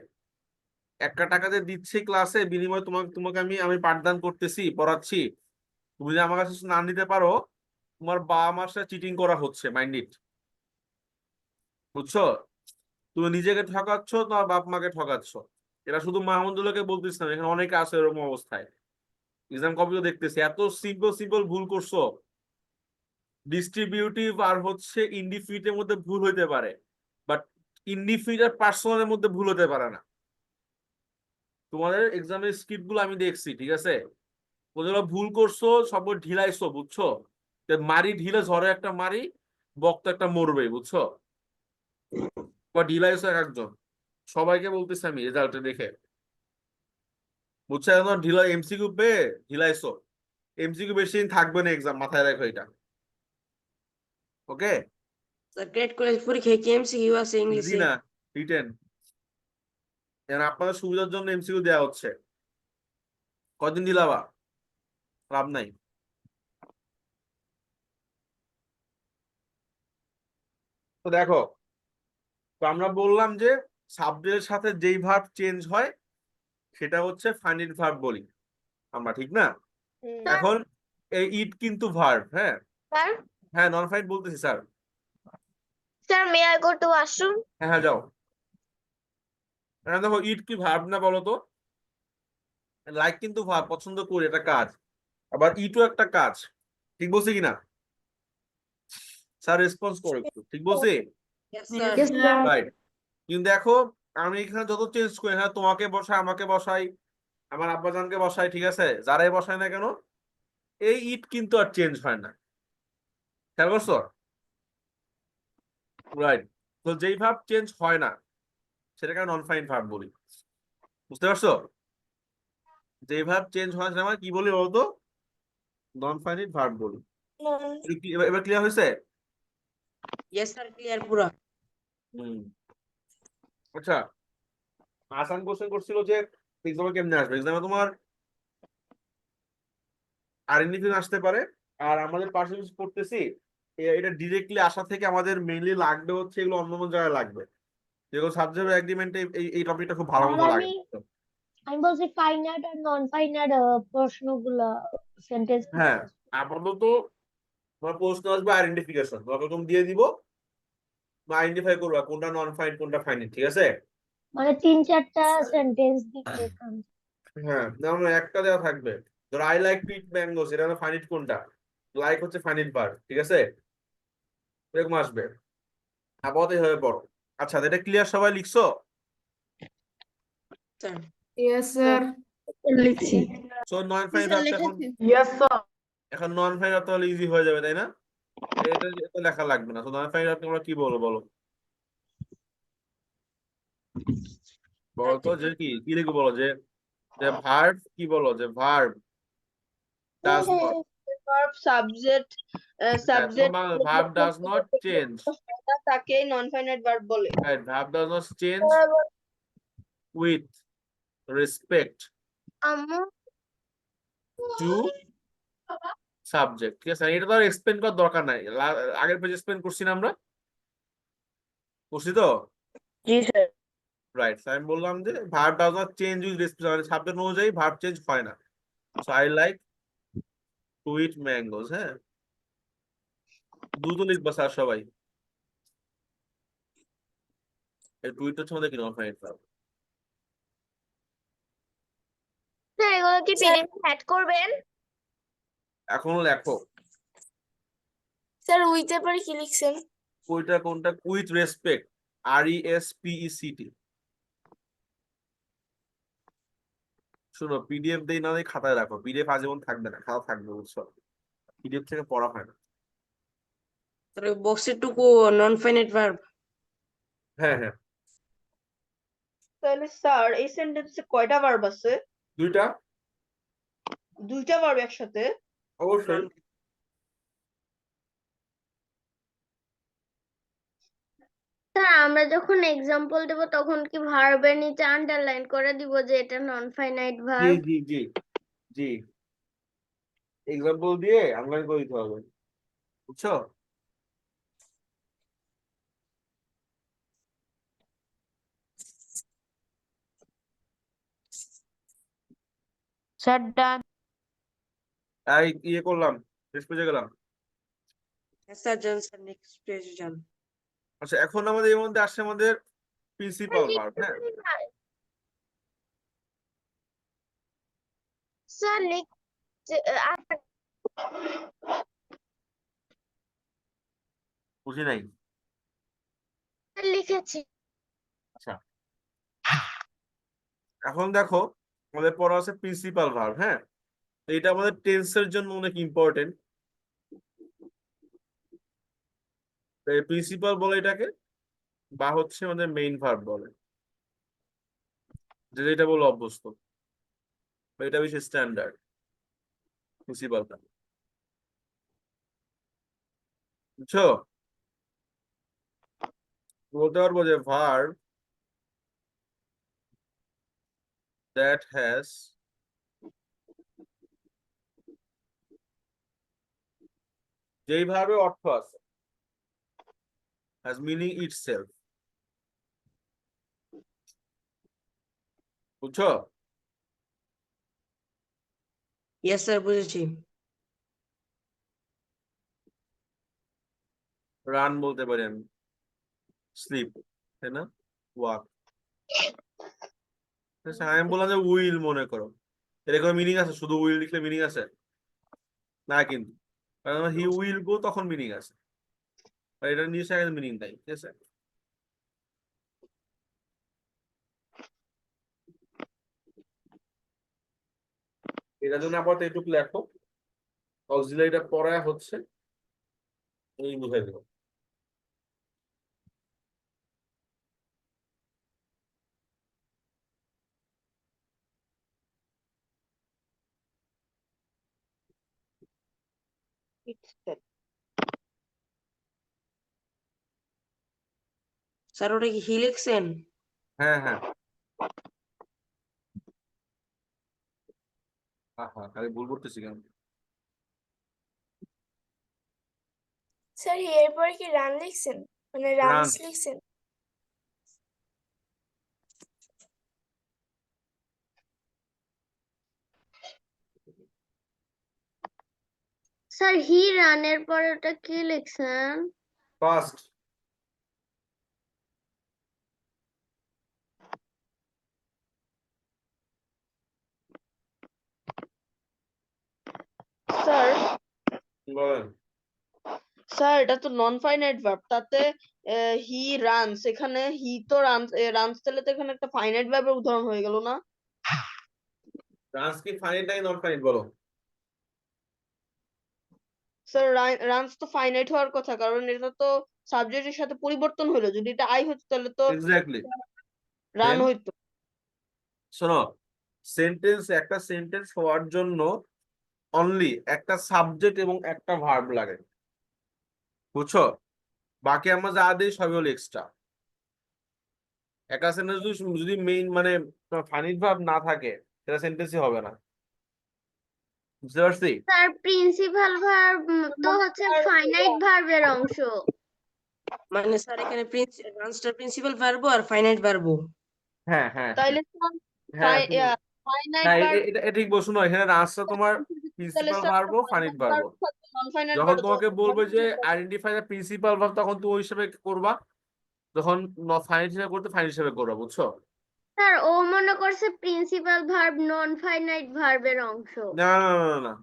1 টাকা দিয়ে দিচ্ছি ক্লাসে, বিনিময়ে তোমাকে তোমাকে আমি পাঠদান করতেছি, পড়াচ্ছি। তুমি যদি আমার কাছে না নিতে পারো, তোমার বাবা মার সাথে চিটিং করা হচ্ছে, মাইন্ড ইট। বুঝছো? তুমি নিজেকে ঠকাচ্ছ, তোমার বাপ মাকে ঠকাচ্ছ। এটা শুধু মাহমুদুল্লাহকে বলতেছি না, এখানে অনেকে আছে এরকম অবস্থায়। এক্সাম কপিও দেখতেছি, এত সিম্পল সিম্পল ভুল করছো। ডিস্ট্রিবিউটিভ আর হচ্ছে ইনডিফিনিটের মধ্যে ভুল হইতে পারে, বাট ইনডিফিনিট আর পার্সোনালের মধ্যে ভুল হতে পারে না। তোমাদের এক্সামের স্ক্রিপ্ট গুলো আমি দেখছি, ঠিক আছে? ওগুলো ভুল করছো, সব ঢিলাইছো, বুঝছো? মারি ঢিলে ঝড়ে একটা মারি, বক্ত একটা মরবে, বুঝছো? বা ঢিলাইছো এক একজন, সবাইকে বলতেছি আমি রেজাল্টে দেখে, বুঝছো? এখন ঢিলা এমসিকিউ পেয়ে ঢিলাইছো, এমসিকিউ বেশি দিন থাকবে না এক্সাম, মাথায় রাখো এটা। ওকে? স্যার গ্রেড করে পরীক্ষায় কি এমসিকিউ আছে ইজি ইংলিশে? না, রিটেন। আপনাদের সুবিধার জন্য এমসিকিউ দেওয়া হচ্ছে। কদিন দিলাবা, লাভ নাই। তো দেখো, তো আমরা বললাম যে সাবজেক্টের সাথে যেই ভার্ব চেঞ্জ হয় সেটা হচ্ছে ফাইনিট ভার্ব বলি আমরা, ঠিক না? এখন এই ইট কিন্তু ভার্ব, হ্যাঁ Sir, হ্যাঁ, নন ফাইনিট বলতেছি sir. sir, may I go to washroom? হ্যাঁ হ্যাঁ যাও। এখন দেখো, ইট কি ভার্ব না বলো তো? লাইক কিন্তু ভার্ব, পছন্দ করি, এটা কাজ। আবার ইটও একটা কাজ, ঠিক বলছি কিনা? স্যার রেসপন্স করো একটু, ঠিক বলছি? Yes sir. Yes, sir. Right. কিন্তু দেখো, আমি এখানে যত চেঞ্জ করি, হ্যাঁ তোমাকে বসাই, আমাকে বসাই, আমার আব্বাজানকে বসাই, ঠিক আছে, যারাই বসায় না কেন এই ইট কিন্তু আর চেঞ্জ হয় না, খেয়াল করছো? রাইট। তো যেই ভাব চেঞ্জ হয় না সেটাকে নন ফাইন ভার্ব বলি, বুঝতে পারছো? যেই ভাব চেঞ্জ হয় না সেটা আমরা কি বলি বলতো? নন ফাইনিট ভার্ব বলি। এবার ক্লিয়ার হয়েছে? ইয়েস স্যার, ক্লিয়ার পুরা। হুম। আচ্ছা, আসান কোশ্চেন করছিল যে এক্সামে কেমনে আসবে, এক্সামে তোমার আরএনডি আসতে পারে। আর আমাদের পার্সেন্টেজ পড়তেছি, এটা ডিরেক্টলি আসা থেকে আমাদের মেইনলি লাগবে হচ্ছে এগুলো অন্য অন্য জায়গায় লাগবে, যেগুলো সাবজেক্ট এগ্রিমেন্টে এই টপিকটা খুব ভালো মতো লাগে। আমি বলছি ফাইনাইট আর নন ফাইনাইট প্রশ্নগুলা সেন্টেন্স হ্যাঁ, আপাতত তোমার প্রশ্ন আসবে আইডেন্টিফিকেশন, তোমাকে তুমি দিয়ে দিব, আইডেন্টিফাই করবা কোনটা নন ফাইন কোনটা ফাইনিট, ঠিক আছে? মানে 3-4টা সেন্টেন্স দিতে হ্যাঁ, যেমন একটা দেওয়া থাকবে, ধর I like to it mangoes, এটা ফাইনিট কোনটা? লাইক হচ্ছে ফাইনিট ভার্ব, ঠিক আছে? এরকম আসবে, আপাতত এইভাবে পড়ো। আচ্ছা, এটা ক্লিয়ার, সবাই লিখছো? স্যার ইয়েস স্যার লিখছি। সো নন ফাইন স্যার ভার্বটা এখন, লিখেছি। Yes sir. এখন নন ফাইন ভার্ব তাহলে ইজি হয়ে যাবে, তাই না? এটা লেখা লাগবে না। তো নন ফাইন ভার্ব তোমরা কি বলো বলো, বলো তো, যে কি কি লিখবো বলো, যে যে ভার্ব কি বলো, যে verb does not, verb subject subject verb does not change, তাকে নন ফাইনাইট ভার্ব বলে। Right, verb does not change with respect আম্মু টু সাবজেক্ট, ঠিক আছে? এটা তো আর এক্সপ্লেন করার দরকার নাই, আগের পেজে এক্সপ্লেন করছি না আমরা, করছি তো? জি স্যার। রাইট, আমি বললাম যে verb does not change with respect, মানে সাবজেক্ট অনুযায়ী ভার্ব চেঞ্জ হয় না। So I like to it mangoes, হ্যাঁ, দ্রুত লিখবা স্যার সবাই। এই টু ইট হচ্ছে আমাদের কি নন ফাইনাইট ভার্ব। স্যার এগুলো কি পিডিএফ অ্যাড করবেন? এখন লেখো স্যার উইথের পরে কি লিখছেন? ওইটা কোনটা, উইথ রেসপেক্ট, RESPECT। শোনো, পিডিএফ দেই না দেই খাতায় রাখো, পিডিএফ আজীবন থাকবে না, খাতা থাকবে, বুঝছো? পিডিএফ থেকে পড়া হয় না। তাহলে বক্সের টুকু নন ফাইনাইট ভার্ব। হ্যাঁ হ্যাঁ, তাহলে স্যার এই সেন্টেন্সে কয়টা ভার্ব আছে? দুইটা, দুইটা ভার্ব একসাথে? অবশ্যই। স্যার আমরা যখন এক্সাম্পল দেব তখন কি ভার্বের নিচে আন্ডারলাইন করে দিব যে এটা নন ফাইনাইট জি ভার্ব? জি জি জি, এক্সাম্পল দিয়ে আনলাইন করে দিতে হবে, বুঝছো? স্যার ডান। এই ইয়ে করলাম, শেষ পেজে গেলাম। স্যার যান স্যার, নেক্সট পেজে যান। আচ্ছা, এখন আমাদের এর মধ্যে আসছে আমাদের প্রিন্সিপাল ভার্ব, হ্যাঁ। স্যার বুঝি নাই। লিখেছি। আচ্ছা, এখন দেখো আমাদের পড়া আছে প্রিন্সিপাল ভার্ব, হ্যাঁ। তো এটা আমাদের টেন্সের জন্য অনেক ইম্পর্টেন্ট। প্রিন্সিপাল বলে এটাকে, বা হচ্ছে আমাদের মেইন ভার্ব বলে, যেটা বলে অভ্যস্ত, বা এটা বেশি স্ট্যান্ডার্ড প্রিন্সিপালটা, বুঝছো? বলতে পারবো যে ভার্ব দ্যাট হ্যাজ যেই ভাবে অর্থ আছে, হ্যাজ মিনিং ইটসেলফ, বুঝছো? ইয়েস স্যার, বুঝেছি। রান বলতে পারি আমি, স্লিপ, তাই না, ওয়াক। আমি বললাম যে উইল, মনে করো, এরকম মিনিং আছে? শুধু উইল লিখলে মিনিং আছে না কিন্তু, কারণ হি উইল গো তখন মিনিং আছে, আর এটা নিশ্চয়ই মিনিং নাই, ঠিক আছে? এটার জন্য আপাতত এইটুকু লেখো, অক্সিলারিটা পরে হচ্ছে এই বুঝাই দেবো। Itself. স্যার ওটা কি হি লিখছেন? হ্যাঁ হ্যাঁ, হ্যাঁ খালি ভুল করতেছি কেন? স্যার এরপরে কি রান লিখছেন, মানে রান, রানস লিখছেন? স্যার হি রানের পরে ওটা কি লিখছেন? ফার্স্ট। স্যার বলেন। স্যার এটা তো নন ফাইনাইট ভার্ব, তাতে হি রানস, এখানে হি তো রানস, রানস তাহলে তো এখানে একটা ফাইনাইট ভার্বের উদাহরণ হয়ে গেল না? রানস কি ফাইনাইট নাকি নন ফাইনাইট বলো? স্যার রানস তো ফাইনাইট হওয়ার কথা, কারণ এটা তো সাবজেক্টের সাথে পরিবর্তন হলো, যদি এটা আই হতো তাহলে তো এক্স্যাক্টলি। রান দেন হইতো। শোনো, একটা সেন্টেন্স হওয়ার জন্য অনলি একটা সাবজেক্ট এবং একটা ভার্ব লাগে, বুঝছো? বাকি আমরা যা দিই সবই হলো এক্সট্রা। একটা সেন্টেন্স যদি মেইন মানে ফাইনাইট ভার্ব না থাকে সেটা সেন্টেন্সই হবে না, বুঝতে পারছি? স্যার প্রিন্সিপাল ভার্ব তো হচ্ছে ফাইনাইট ভার্বের অংশ। মানে স্যার এখানে রানসটার প্রিন্সিপাল ভার্বও আর ফাইনাইট ভার্বও। হ্যাঁ হ্যাঁ তাইলে হ্যাঁ শুনো, ফাইনাইট হ্যাঁ ভার্ব এটা ঠিক বলছো না, এখানে রানসটা তোমার তাহলে principal sir verb finite verb. Non finite যখন ভার্ব তোমাকে বলবে যে আইডেন্টিফাই দ্য প্রিন্সিপাল ভার্ব, তখন তো ওই হিসেবে করবা, যখন ফাইনাইট হিসেবে করতে ফাইনাইট হিসেবে করবা, বুঝছো? স্যার ও মনে করছে প্রিন্সিপাল ভার্ব নন ফাইনাইট ভার্বের অংশ। না না না না না,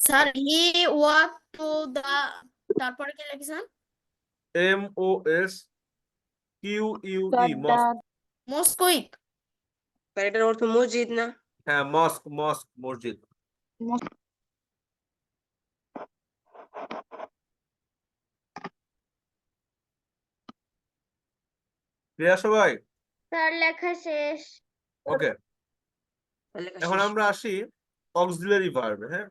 sir he walk to the, তারপরে কি লিখছেন? MOS QUE, mosque. মোস্কুইক। স্যার এটার অর্থ মসজিদ না? হ্যাঁ মস্ক, মসজিদ। ক্লিয়ার সবাই? স্যার লেখা শেষ। ওকে, স্যার লেখা এখন শেষ। আমরা আসি অক্সিলারি ভার্বে। হ্যাঁ,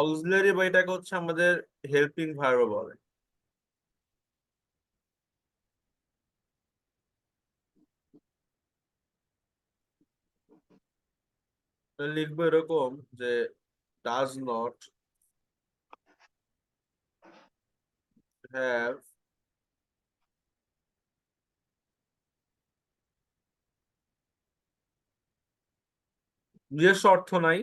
অক্সিলারি বা এটাকে হচ্ছে আমাদের হেল্পিং ভার্ব বলে। লিখবো এরকম যে ডাজ নট হ্যাভ নিজস্ব অর্থ নাই,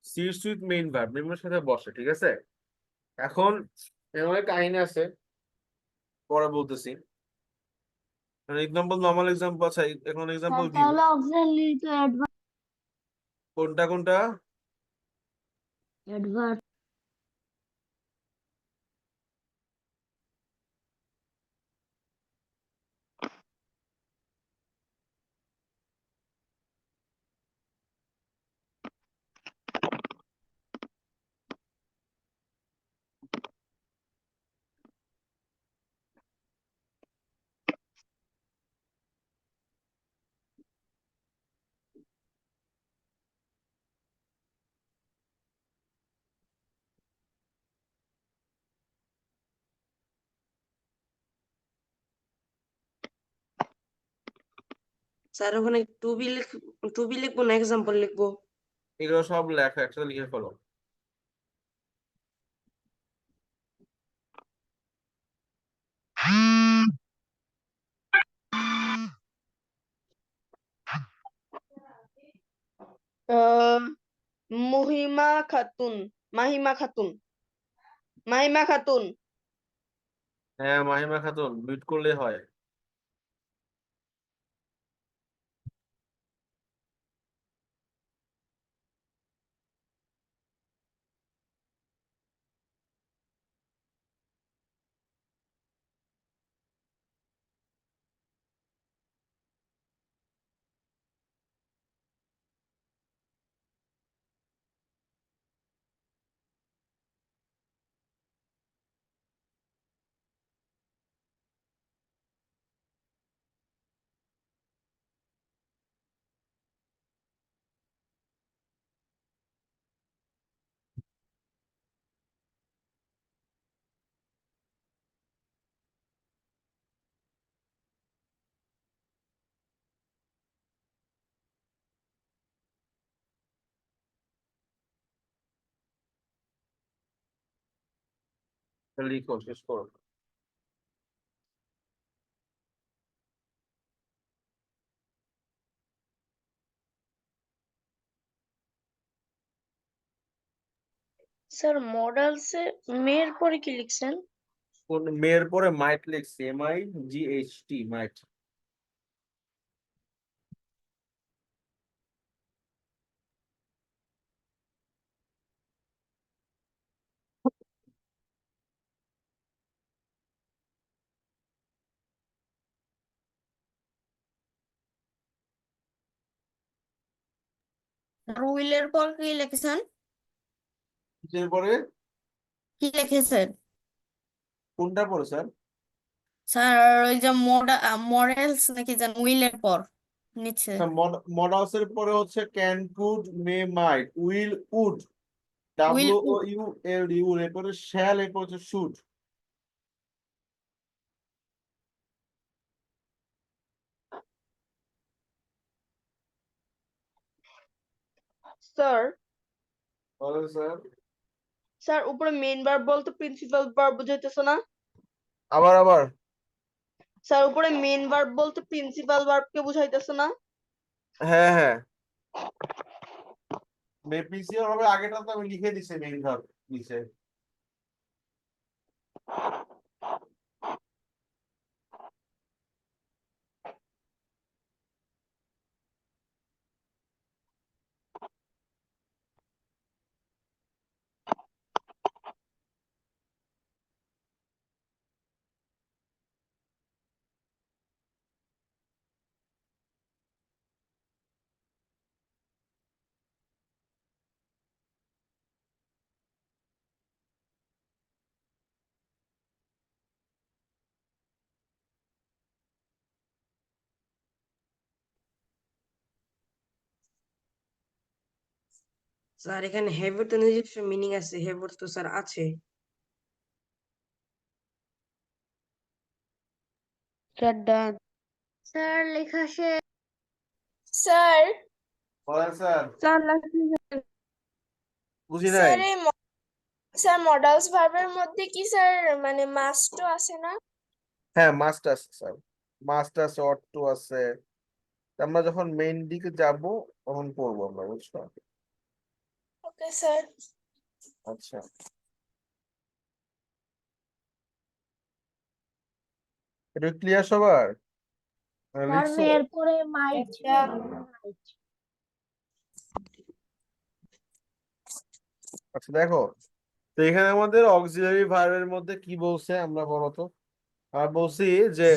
সিটস উইথ মেইন ভার্ব, মেইনের সাথে বসে, ঠিক আছে? এখন এর অনেক কাহিনী আছে, পরে বলতেছি। এক্সাম্পল, নর্মাল এক্সাম্পল আছে, এখন এক্সাম্পল দিব। তাহলে অক্সিলারি তো কোনটা কোনটা? অ্যাডভার্ব। স্যার ওখানে টু বি লিখবো না এক্সাম্পল লিখবো? এগুলো সব লেখা একসাথে লিখে ফেলো। মহিমা খাতুন, মাহিমা খাতুন, মাহিমা খাতুন। হ্যাঁ মাহিমা খাতুন, মিট করলে হয়। লিখো, শেষ করো। স্যার মডেলসে মেয়ের পরে কি লিখছেন? কোন মেয়ের পরে মাইট লিখছি, MIGHT, মাইট। উইলের পর কি লিখেছেন? কিসের পরে? কি লিখেছেন কোনটা পরে স্যার? স্যার? ওই যে মডেলস নাকি জান উইলের পর নিচে মডালস এর পরে হচ্ছে can, could, may, might, will, would, will WOULD, would, এরপরে শ্যাল, এরপর হচ্ছে শুড। স্যার বলেন স্যার। স্যার উপরে মেইন ভার্ব বলতে প্রিন্সিপাল ভার্ব বুঝাইতেছে না? আবার আবার স্যার উপরে মেইন ভার্ব বলতে প্রিন্সিপাল ভার্বকে বুঝাইতেছে না? হ্যাঁ হ্যাঁ, প্রিন্সিপাল হবে, আগেটা তো আমি লিখে দিছি মেইন ভার্ব নিচে। স্যার এখানে হ্যাভ এর তো নিজস্ব মিনিং আছে, হ্যাভ এর তো স্যার আছে। স্যার ডান। স্যার লেখা শেষ। স্যার বলেন স্যার। স্যার বুঝি নাই। স্যার স্যার মডেলস ভার্বের মধ্যে কি স্যার মানে মাস্টও আছে না? হ্যাঁ, মাস্ট আছে স্যার, মাস্ট আছে, অট আছে। আমরা যখন মেইন দিকে যাব তখন পড়বো আমরা, বুঝছো? Okay sir. আচ্ছা, এটা ক্লিয়ার সবার? লিখছো? মেয়ের পরে মাইট। আচ্ছা দেখো, তো এখানে আমাদের অক্সিলারি ভার্বের মধ্যে কি বলছে আমরা বলো তো। বলছি যে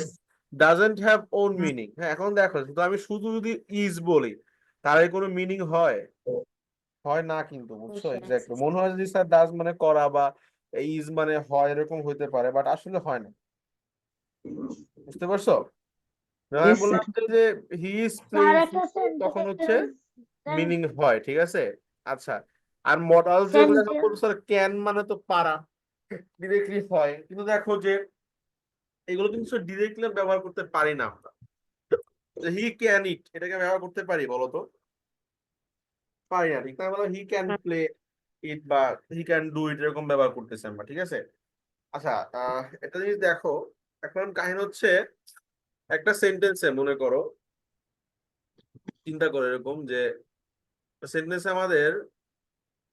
ডাজন্ট হ্যাভ ওন মিনিং। হ্যাঁ, এখন দেখো, তো আমি শুধু যদি ইজ বলি তার কোনো মিনিং হয়? হয় না কিন্তু, বুঝছো? এক্স্যাক্টলি মনে হয় যে স্যার ডাজ মানে করা বা ইজ মানে হয়, এরকম হইতে পারে, বাট আসলে হয় না। বুঝতে পারছো? আমি বললাম যে হি ইজ প্লেইং ফুটবল, তখন হচ্ছে মিনিং হয়, ঠিক আছে? আচ্ছা, আর মডাল যেগুলো বলছো স্যার, ক্যান মানে তো পারা, ডিরেক্টলি হয়, কিন্তু দেখো যে এগুলো কিন্তু ডিরেক্টলি ব্যবহার করতে পারি না আমরা। হি ক্যান ইট, এটাকে ব্যবহার করতে পারি বলো তো? পারি না, ঠিক না? বলো হি ক্যান প্লে ইট বা হি ক্যান ডু ইট, এরকম ব্যবহার করতেছি আমরা, ঠিক আছে? আচ্ছা, একটা জিনিস দেখো, এখন কাহিনী হচ্ছে একটা সেন্টেন্সে মনে করো, চিন্তা করো এরকম যে সেন্টেন্সে আমাদের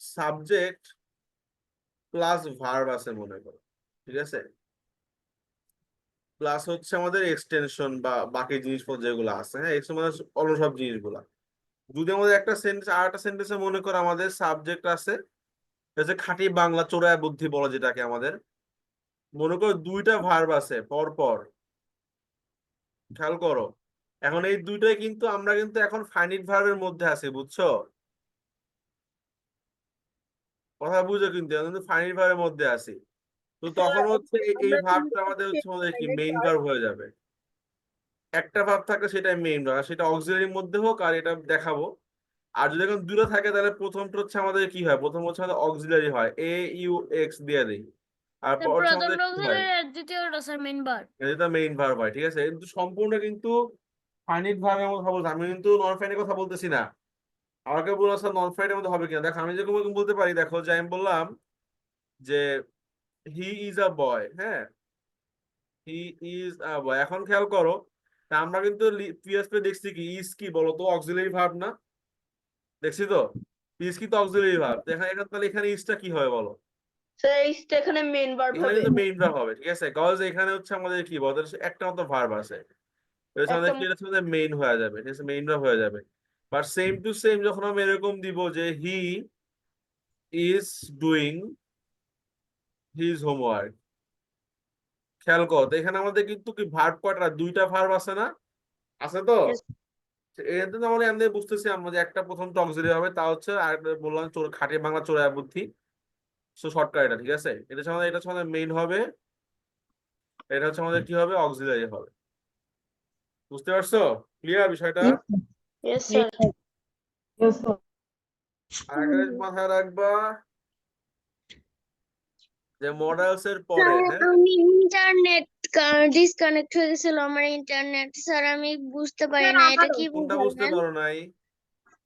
সাবজেক্ট প্লাস ভার্ব আছে মনে করো, ঠিক আছে? প্লাস হচ্ছে আমাদের এক্সটেনশন বা বাকি জিনিসপত্র যেগুলো আছে, হ্যাঁ, এক্সটেনশন মানে অন্য সব জিনিসগুলা। যদি আমাদের একটা সেন্টেন্স আর একটা সেন্টেন্সে মনে করো আমাদের সাবজেক্ট আছে, হচ্ছে খাঁটি বাংলা চোরায় বুদ্ধি বলে যেটাকে আমাদের, মনে করো দুইটা ভার্ব আছে পর পর, খেয়াল করো। এখন এই দুইটাই কিন্তু আমরা কিন্তু এখন ফাইনিট ভার্বের মধ্যে আছি, বুঝছো? কথা বুঝো, কিন্তু এখন কিন্তু ফাইনিট ভার্বের মধ্যে আছি। তো তখন হচ্ছে এই ভার্বটা আমাদের হচ্ছে আমাদের কি মেইন ভার্ব হয়ে যাবে। একটা ভার্ব থাকলে সেটাই মেইন ভার্ব, সেটা অক্সিলারির মধ্যে হোক, আর এটা দেখাবো। আর যদি এখন দুটো থাকে তাহলে প্রথমটা হচ্ছে আমাদের কি হয়, প্রথম হচ্ছে আমাদের অক্সিলারি হয়, AUX দিয়ে দিই, আর পর হচ্ছে আমাদের কি হয়, দ্বিতীয়টা স্যার মেইন ভার্ব। এটা মেইন ভার্ব হয়, ঠিক আছে? কিন্তু সম্পূর্ণ কিন্তু ফাইনিট ভার্বের কথা বলছি, আমি কিন্তু নন ফাইনের কথা বলতেছি না। আমাকে বলো স্যার নন ফাইনের মধ্যে হবে কিনা। দেখো আমি যেরকম বলতে পারি, দেখো যে আমি বললাম যে হি ইজ আ বয়, হ্যাঁ, হি ইজ আ বয়। এখন খেয়াল করো, তা আমরা কিন্তু পিএসপি দেখছি কি ইজ কি বলো তো, অক্সিলারি ভার্ব না, দেখছি তো, ইজ কি তো অক্সিলারি ভার্ব। এখানে এখানে তাহলে এখানে ইজটা কি হবে বলো? স্যার এইটা এখানে মেইন ভার্ব এখানে হবে। কিন্তু মেইন ভার্ব হবে, ঠিক আছে, কজ এখানে হচ্ছে আমাদের কি বলতে একটা মতো ভার্ব আছে, এটা হচ্ছে আমাদের একটা কি, এটা হচ্ছে আমাদের মেইন হয়ে যাবে, ঠিক আছে, মেইন ভার্ব হয়ে যাবে। বাট সেম টু সেম যখন আমি এরকম দিব যে he is doing his homework, খেয়াল করো তো এখানে আমাদের কিন্তু কি ভার্ব কয়টা, দুইটা ভার্ব আছে না, আছে তো? Yes. এতে তো আমরা এমনি বুঝতেছি আমরা যে একটা প্রথম অক্সিলারি হবে, তা হচ্ছে আর বললাম খাঁটি বাংলা চোরায়া বুদ্ধি, সো শর্টকাট এটা, ঠিক আছে, এটা হচ্ছে আমাদের, এটা হচ্ছে আমাদের মেইন হবে, এটা হচ্ছে আমাদের কি হবে, অক্সিলারি হবে। বুঝতে পারছো ক্লিয়ার বিষয়টা? Yes, sir. Yes, sir. আর একটা জিনিস মাথায় রাখবা যে মডেলস এর পরে, স্যার হ্যাঁ, আমি ইন্টারনেট ডিসকানেক্ট হয়ে গেছিল আমার ইন্টারনেট, স্যার আমি বুঝতে পারি না এটা কি কোনটা বুঝতে বুঝাবেন? পারো নাই?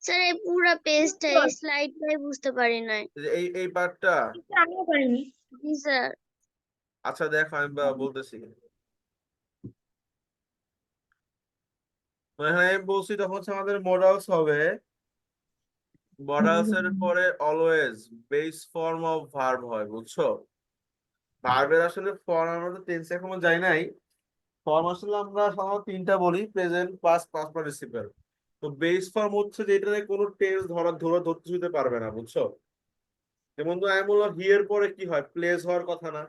স্যার এই পুরো পেজটাই স্লাইডটাই বুঝতে পারি নাই। এই পার্টটা? আমিও পারিনি। জি স্যার। আচ্ছা দেখো আমি বলতেছি, মানে এখানে আমি বলছি তখন হচ্ছে আমাদের মডেলস হবে, মডেলস এর পরে always base form of verb হয়, বুঝছো? ভার্বের আসলে ফর্ম আমরা তো টেন্স এখনো যাই নাই, ফর্ম আসলে আমরা সাধারণত তিনটা বলি, প্রেজেন্ট, পাস্ট, পাস্ট পার্টিসিপেল। তো বেস ফর্ম হচ্ছে যেটাতে কোনো টেন্স ধরতে দিতে পারবে না, বুঝছো? যেমন তো আমি বললাম হি এর পরে কি হয়, প্লেস হওয়ার কথা না,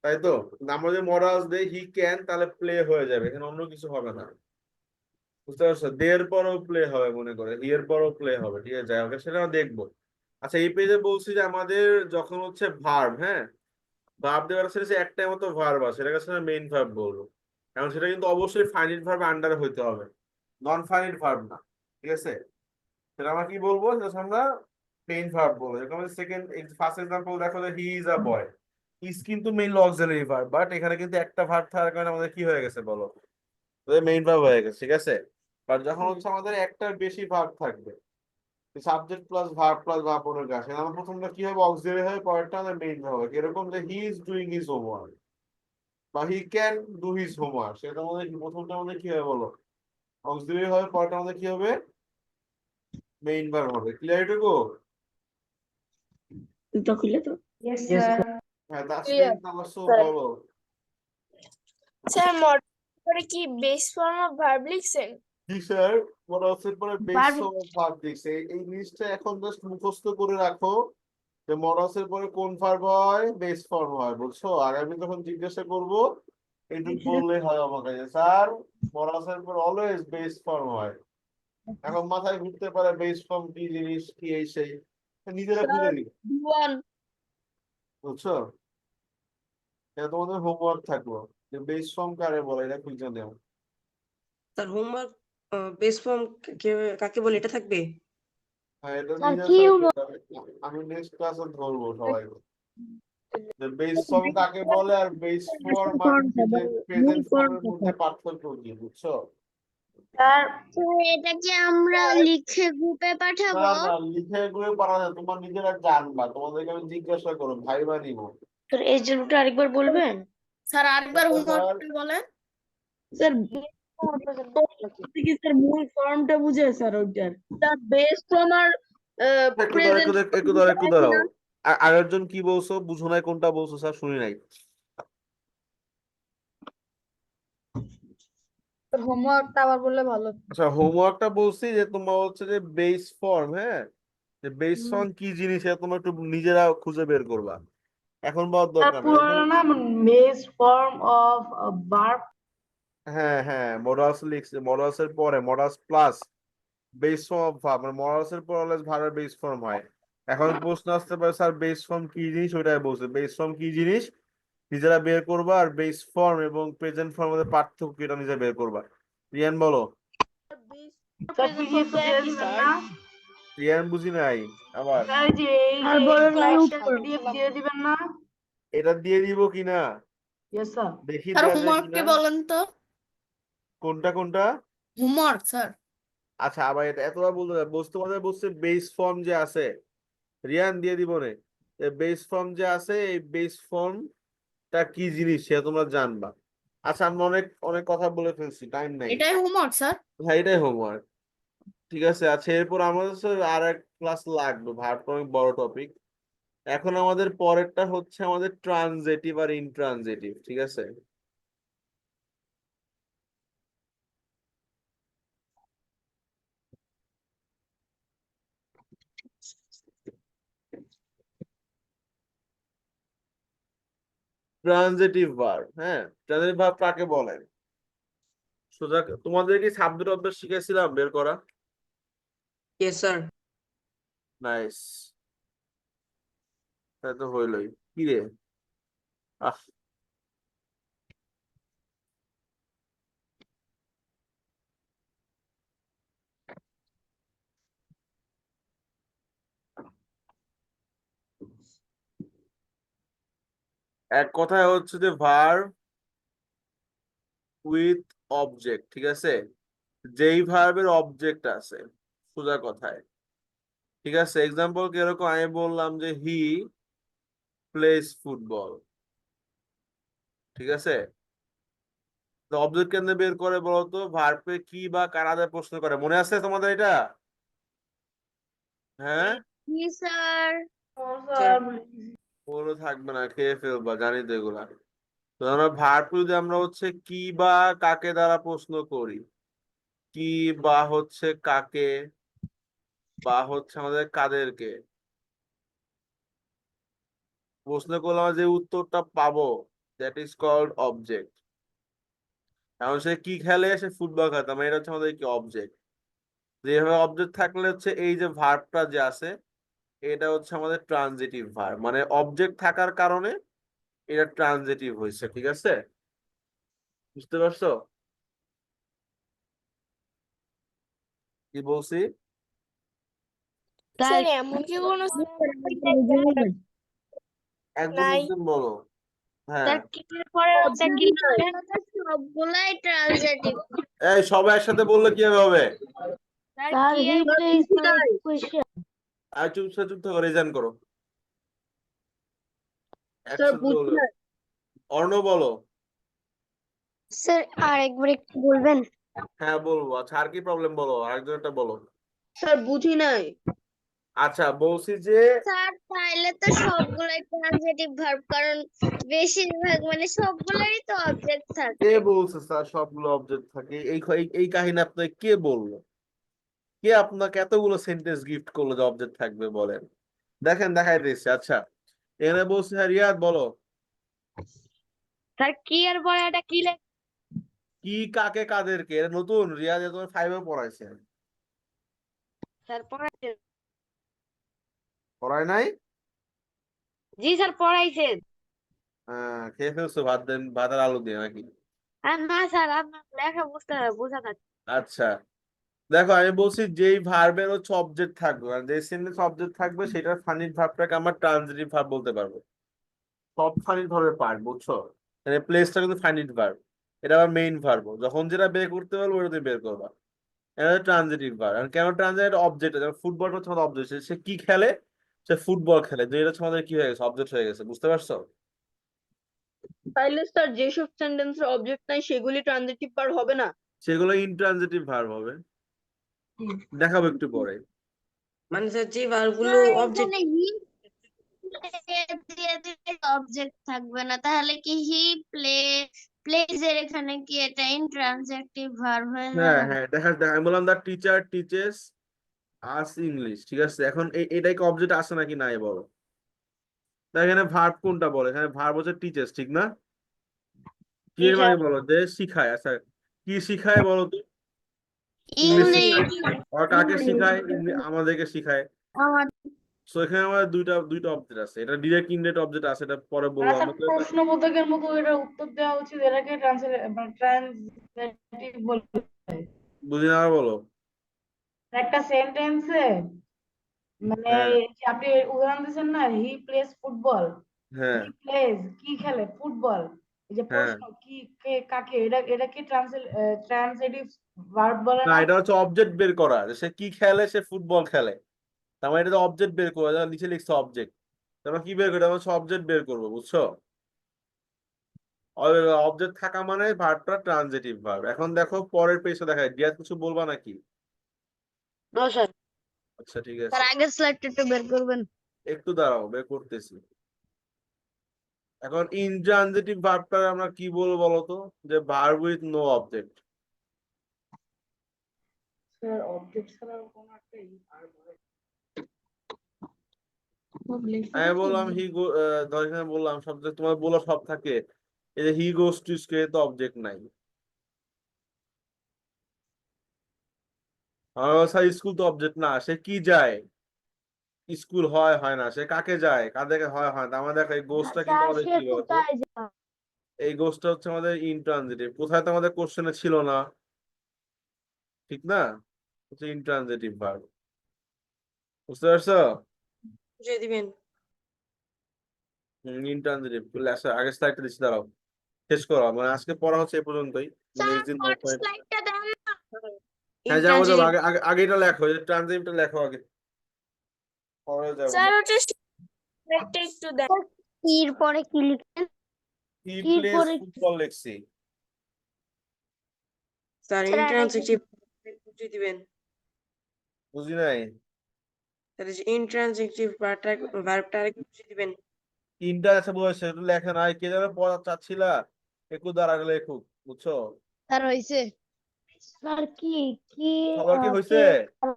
তাই তো? আমরা যদি মডেলস দেই হি ক্যান, তাহলে প্লে হয়ে যাবে, এখানে অন্য কিছু হবে না, বুঝতে পারছো? দের পরেও প্লে হবে, মনে করে হি এর পরেও প্লে হবে, ঠিক আছে, যাই হোক সেটা আমরা দেখবো। আচ্ছা এই পেজে বলছি যে আমাদের যখন হচ্ছে ভার্ব, হ্যাঁ, ভার্ব দেওয়ার শেষে একটাই মতো ভার্ব আছে, সেটাকে আসলে মেইন ভার্ব বলবো, কারণ সেটা কিন্তু অবশ্যই ফাইনাইট ভার্ব আন্ডারে হইতে হবে, নন ফাইনাইট ভার্ব না, ঠিক আছে? সেটা আমরা কি বলবো, সেটা আমরা মেইন ভার্ব বলবো। যেরকম সেকেন্ড ফার্স্ট এক্সাম্পল দেখো যে he is a boy, is কিন্তু মেইনলি অক্সিলারি ভার্ব, বাট এখানে কিন্তু একটা ভার্ব থাকার কারণে আমাদের কি হয়ে গেছে বলো, মেইন ভার্ব হয়ে গেছে, ঠিক আছে? বাট যখন হচ্ছে আমাদের একটার বেশি ভার্ব থাকবে, সাবজেক্ট প্লাস ভার্ব অনুর কাছে, আমার প্রথমটা কি হবে, অক্সিলারি হবে, পরেরটা আমাদের মেইন ভার্ব হবে, এরকম যে he is doing his homework বা he can do his homework, সেটা আমাদের প্রথমটা আমাদের কি হবে বলো, অক্সিলারি হবে, পরেরটা আমাদের কি হবে, মেইন ভার্ব হবে। ক্লিয়ার এটুকু? তো খুলে তো Yes, sir. হ্যাঁ, Clear, তাসফিন তামাসসুম sir. বলো। স্যার মডেল করে কি বেস ফর্ম অফ ভার্ব লিখছেন? জি স্যার, মডেলসের পরে base Verb. Form of verb দিছে, এই জিনিসটা এখন জাস্ট মুখস্থ করে রাখো যে মডেলসের পরে কোন ভার্ব হয়, বেস ফর্ম হয়, বুঝছো? আগামী যখন জিজ্ঞাসা করবো এইটুকু বললেই হয় আমাকে যে স্যার মডেলসের পর অলওয়েজ বেস ফর্ম হয়। এখন মাথায় ঘুরতে পারে বেস ফর্ম কি জিনিস, কি এই সেই, নিজেরা খুঁজে নিও, ওয়ান বুঝছো? এটা তোমাদের হোমওয়ার্ক থাকলো যে বেস ফর্ম কারে বলে, এটা খুঁজে নেও। স্যার হোমওয়ার্ক বেস ফর্ম কাকে বলে এটা থাকবে? হ্যাঁ, এটা স্যার নিজের কি আমি নেক্সট ক্লাসে ধরবো সবাই, যে বেস ফর্ম কাকে বলে আর বেস ফর্ম আর প্রেজেন্ট ফর্মের মধ্যে পার্থক্য কি, বুঝছো? স্যার স্যার এটা কি আমরা লিখে গ্রুপে না পাঠাবো? না, লিখে গুলো পারা যায়, তোমার নিজেরা জানবা, তোমাদেরকে আমি জিজ্ঞাসা করো, ভাইবা নিব। স্যার এই জন্যটা আরেকবার বলবেন? স্যার আরেকবার স্যার হোমওয়ার্কটা বলেন। স্যার স্যার মূল ফর্মটা বুঝে স্যার ওইটার। বেস ফর্ম আর একটু দাঁড়াও, একটু দাঁড়াও, আরেকজন কি বলছো, বুঝো নাই কোনটা বলছো স্যার, শুনি নাই। হোমওয়ার্কটা আবার বললে ভালো হতো। আচ্ছা হোমওয়ার্কটা বলছি যে তোমার হচ্ছে যে বেস ফর্ম, হ্যাঁ, যে বেস ফর্ম কি জিনিস এটা তোমরা একটু নিজেরা খুঁজে বের করবা, এখন বলার স্যার দরকার পুরো নেই। নাম বেস ফর্ম অফ ভার্ব। হ্যাঁ হ্যাঁ, মডালস লিখছে, মডালস এর পরে modals plus base form of verb, মানে মডালস এর পরে অলওয়েজ ভার্বের বেস ফর্ম হয়। এখন প্রশ্ন আসতে পারে স্যার বেস ফর্ম কি জিনিস, ওইটাই বলছে বেস ফর্ম কি জিনিস নিজেরা বের করবা, আর বেস ফর্ম এবং প্রেজেন্ট ফর্ম মধ্যে পার্থক্য এটা নিজে বের করবা। রিয়ান বলো। স্যার পিডিএফ দিয়ে দিবেন না? রিয়ান বুঝি নাই আবার, স্যার যে এই আর বলেন না পিডিএফ দিয়ে দিবেন না? এটা দিয়ে দিব কিনা ইয়েস স্যার। দেখি স্যার দেওয়া যায় হোমওয়ার্কটা কিনা। বলেন তো। কোনটা? Homework sir. আচ্ছা আবার এটা এতবার বলতে তোমাদের বলছে বেস ফর্ম যে আছে, রিয়ান দিয়ে দিব রে, বেস ফর্ম যে আছে এই বেস ফর্মটা কি জিনিস সেটা তোমরা জানবা। আচ্ছা আমরা অনেক অনেক কথা বলে ফেলছি, টাইম নাই। এটাই হোমওয়ার্ক স্যার। হ্যাঁ এটাই হোমওয়ার্ক। ঠিক আছে, আচ্ছা এরপর আমাদের আর এক ক্লাস লাগবে, ভার্বটা অনেক বড় টপিক। এখন আমাদের পরেরটা হচ্ছে আমাদের ট্রানজেটিভ আর ইনট্রানজেটিভ, ঠিক আছে? ট্রানজিটিভ ভার্ব, হ্যাঁ ট্রানজিটিভ ভার্ব কাকে বলে? সোজা তোমাদের কি সাবজেক্ট অবজেক্ট শিখেছিলাম বের করা? Yes sir. নাইস, তাই তো হইলই। কি রে আহ এক কথায় হচ্ছে যে ভার্ব উইথ অবজেক্ট, ঠিক আছে? যেই ভার্বের অবজেক্ট আছে, সোজা কথায়। ঠিক আছে, এক্সাম্পল কিরকম আমি বললাম যে হি প্লেস ফুটবল, ঠিক আছে? তো অবজেক্ট কেন্দ্রে বের করে বলতো ভার্বকে কি বা কারা দিয়ে প্রশ্ন করে, মনে আছে তোমাদের এটা? হ্যাঁ জি স্যার। স্যার মনে থাকবে না, খেয়ে ফেলবা, জানি তো এগুলা। তো আমরা ভার্ব যদি আমরা হচ্ছে কি বা কাকে দ্বারা প্রশ্ন করি, কি বা হচ্ছে কাকে বা হচ্ছে আমাদের কাদেরকে প্রশ্ন করলে আমরা যে উত্তরটা পাবো দ্যাট ইজ কল্ড অবজেক্ট। এখন সে কি খেলে, সে ফুটবল খেলে, মানে এটা হচ্ছে আমাদের কি অবজেক্ট। যেভাবে অবজেক্ট থাকলে হচ্ছে এই যে ভার্বটা যে আছে এটা হচ্ছে আমাদের ট্রানজিটিভ ভার্ব, মানে অবজেক্ট থাকার কারণে এটা ট্রানজিটিভ হয়েছে, ঠিক আছে? বুঝতে পারছো কি বলছি? স্যার স্যার এমন কি কোনো একদম নাই? একদম বলো। হ্যাঁ স্যার কিসের পরে ওটা কি লিখবেন? সবগুলাই ট্রানজিটিভ। এই সবাই একসাথে বললে কি হবে? স্যার স্যার কি হি আর প্লেস মানে কোয়েশ্চেন। আর চুপ চুপ থাকো, রিজাইন করো স্যার একসাথে বুঝি বলো। নাই। অর্ণ বলো। স্যার আরেকবার একটু বলবেন? হ্যাঁ বলবো। আচ্ছা আর কি প্রবলেম বলো, আরেকজনটা বলো। স্যার বুঝি নাই। আচ্ছা বলছি যে স্যার তাইলে তো সবগুলাই ট্রানজিটিভ ভার্ব, কারণ বেশিরভাগ মানে সবগুলারই তো অবজেক্ট কে থাকে। বলছে স্যার সবগুলো অবজেক্ট থাকে? এই কাহিনী আপনাকে কে বললো? কে আপনাকে এতগুলো সেন্টেন্স গিফট করলো যে অবজেক্ট থাকবে বলেন? দেখেন দেখাই দিচ্ছি। আচ্ছা এখানে বলছে, হ্যাঁ রিয়াদ বলো। স্যার কি এর পরে ওটা কি লিখবেন? কি কাকে কাদেরকে, এটা নতুন, রিয়াদ এ তোমার 5 এ পড়াইছে, স্যার পড়াইছেন? পড়ায় নাই? জি স্যার পড়াইছেন। হ্যাঁ খেয়ে ফেলছো ভাত দেন, ভাতের আলু দিয়ে নাকি? আর না স্যার আপনার লেখা বোঝা যাচ্ছে। আচ্ছা দেখো আমি বলছি যেই ভার্বের হচ্ছে অবজেক্ট থাকবে, আর যে সেন্টেন্স অবজেক্ট থাকবে সেটার ফানিট ভার্বটাকে আমরা ট্রানজিটিভ ভার্ব বলতে পারবো। সব ফানিট ভার্বের পার্ট, বুঝছো? মানে প্লেসটা কিন্তু ফানিট ভার্ব, এটা আবার মেইন ভার্ব, যখন যেটা বের করতে পারবো ওটা তুমি বের করবা। এটা হচ্ছে ট্রানজিটিভ ভার্ব। আর কেন ট্রানজিটিভ? অবজেক্ট, যেমন ফুটবল হচ্ছে আমাদের অবজেক্ট, সে কি খেলে, সে ফুটবল খেলে, যে এটা হচ্ছে আমাদের কি হয়ে গেছে, অবজেক্ট হয়ে গেছে, বুঝতে পারছো? তাইলে স্যার যেসব সেন্টেন্সের অবজেক্ট নাই সেগুলি ট্রানজিটিভ ভার্ব হবে না? সেগুলো ইনট্রানজিটিভ ভার্ব হবে, দেখাবো একটু পরে। মানে স্যার যে ভার্বগুলো স্যার অবজেক্ট, এখানে হি দিয়ে দিলে অবজেক্ট থাকবে না, তাহলে কি হি প্লে প্লেজের এখানে কি এটা ইনট্রানজিটিভ ভার্ব হয়ে হ্যাঁ যাবে? হ্যাঁ দেখা আমি বললাম দা টিচার টিচেস আস ইংলিশ, ঠিক আছে? এখন এটাই কি অবজেক্ট আছে নাকি নাই বলো? তা এখানে ভার্ব কোনটা বলে? এখানে ভার্ব হচ্ছে টিচেস, ঠিক না? কি এর মানে বলো, যে শিখায়। আচ্ছা কি শিখায় বলো তো? ইংলিশ শিখায়। ইংলিশ। আর কাকে শিখায়? আমাদেরকে শিখায়। আমার সো এখানে আমাদের দুইটা অবজেক্ট আছে, এটা ডিরেক্ট ইনডাইরেক্ট অবজেক্ট আছে, এটা পরে বলবো আচ্ছা আমাকে। প্রশ্নবোধকের মতো এটা উত্তর দেওয়া উচিত, এটাকে ট্রান্সলেটিভ বলতে হয়। বুঝি না, আর বলো। একটা সেন্টেন্সে মানে হ্যাঁ এই যে আপনি উদাহরণ দিচ্ছেন না, হি প্লেস ফুটবল, হ্যাঁ হি প্লেস কি খেলে, ফুটবল। এই যে হ্যাঁ প্রশ্ন কি কে কাকে, এটা কি ট্রান্সলেটিভ ভার্ব বলে না, না? এটা হচ্ছে অবজেক্ট বের করা, যে সে কি খেলে, সে ফুটবল খেলে, তার মানে এটা অবজেক্ট বের করা, নিচে লিখছে অবজেক্ট। আমরা কি বের করি? আমরা অবজেক্ট বের করবো, বুঝছো? অবজেক্ট থাকা মানে ভার্বটা ট্রানজিটিভ ভার্ব। এখন দেখো পরের পেজটা দেখায়, দিয়া কিছু বলবা নাকি? No sir. আচ্ছা ঠিক স্যার আছে, আগের স্লাইডটা একটু বের করবেন। একটু দাঁড়াও, বের করতেছি। এখন ইনট্রানজিটিভ ভার্বটা আমরা কি বলবো বলতো? যে verb with no object. Sir object ছাড়া কোনো একটা verb হয়। আমি বললাম হি গো, ধর এখানে বললাম শব্দ, তোমার বলা সব থাকে, এই যে হি গোস টু স্কুল, তো অবজেক্ট নাই। স্কুল তো অবজেক্ট না, সে কি যায়? স্কুল হয় হয় না, সে কাকে যায়, কাদেরকে হয় হয় না। আমাদের এই গোসটা কিন্তু স্যার আমাদের সে কি বলতো? কোথায় যায়? এই গোসটা হচ্ছে আমাদের ইনট্রানজিটিভ। কোথায় তো আমাদের কোশ্চেনে ছিল না, ঠিক না? হচ্ছে ইনট্রানজিটিভ ভার্ব। বুঝতে পারছো? বুঝিয়ে দিবেন। ইনট্রানজিটিভ। আগের স্লাইডটা দিচ্ছি, দাঁড়াও শেষ করো। মানে আজকে পড়া হচ্ছে এই পর্যন্তই। স্যার নেক্সট দিন পরের স্লাইডটা দেন না। হ্যাঁ যাবো যাবো, ইন্ট্রানজিটিভ আগে আগে আগে এটা লেখো, ট্রানজিটিভটা লেখো আগে, পরে যাবো। স্যার ওটা একটা একটু দেখ। এর পরে কি লিখেন? হি কি প্লেস পরে ফুটবল লিখছি। স্যার স্যার ইন্ট্রানজিটিভ বুঝিয়ে দিবেন। বুঝি নাই। স্যার ইন্ট্রানজিটিভ ভার্বটা আরেকটু বুঝিয়ে দিবেন। তিনটা আছে বয়সে, একটু লেখা নাই, কে যেন পড়া চাচ্ছিলা, একটু দাঁড়ালে লেখুক, বুঝছো? স্যার হইছে। স্যার কি কি সবার কি হয়েছে? কে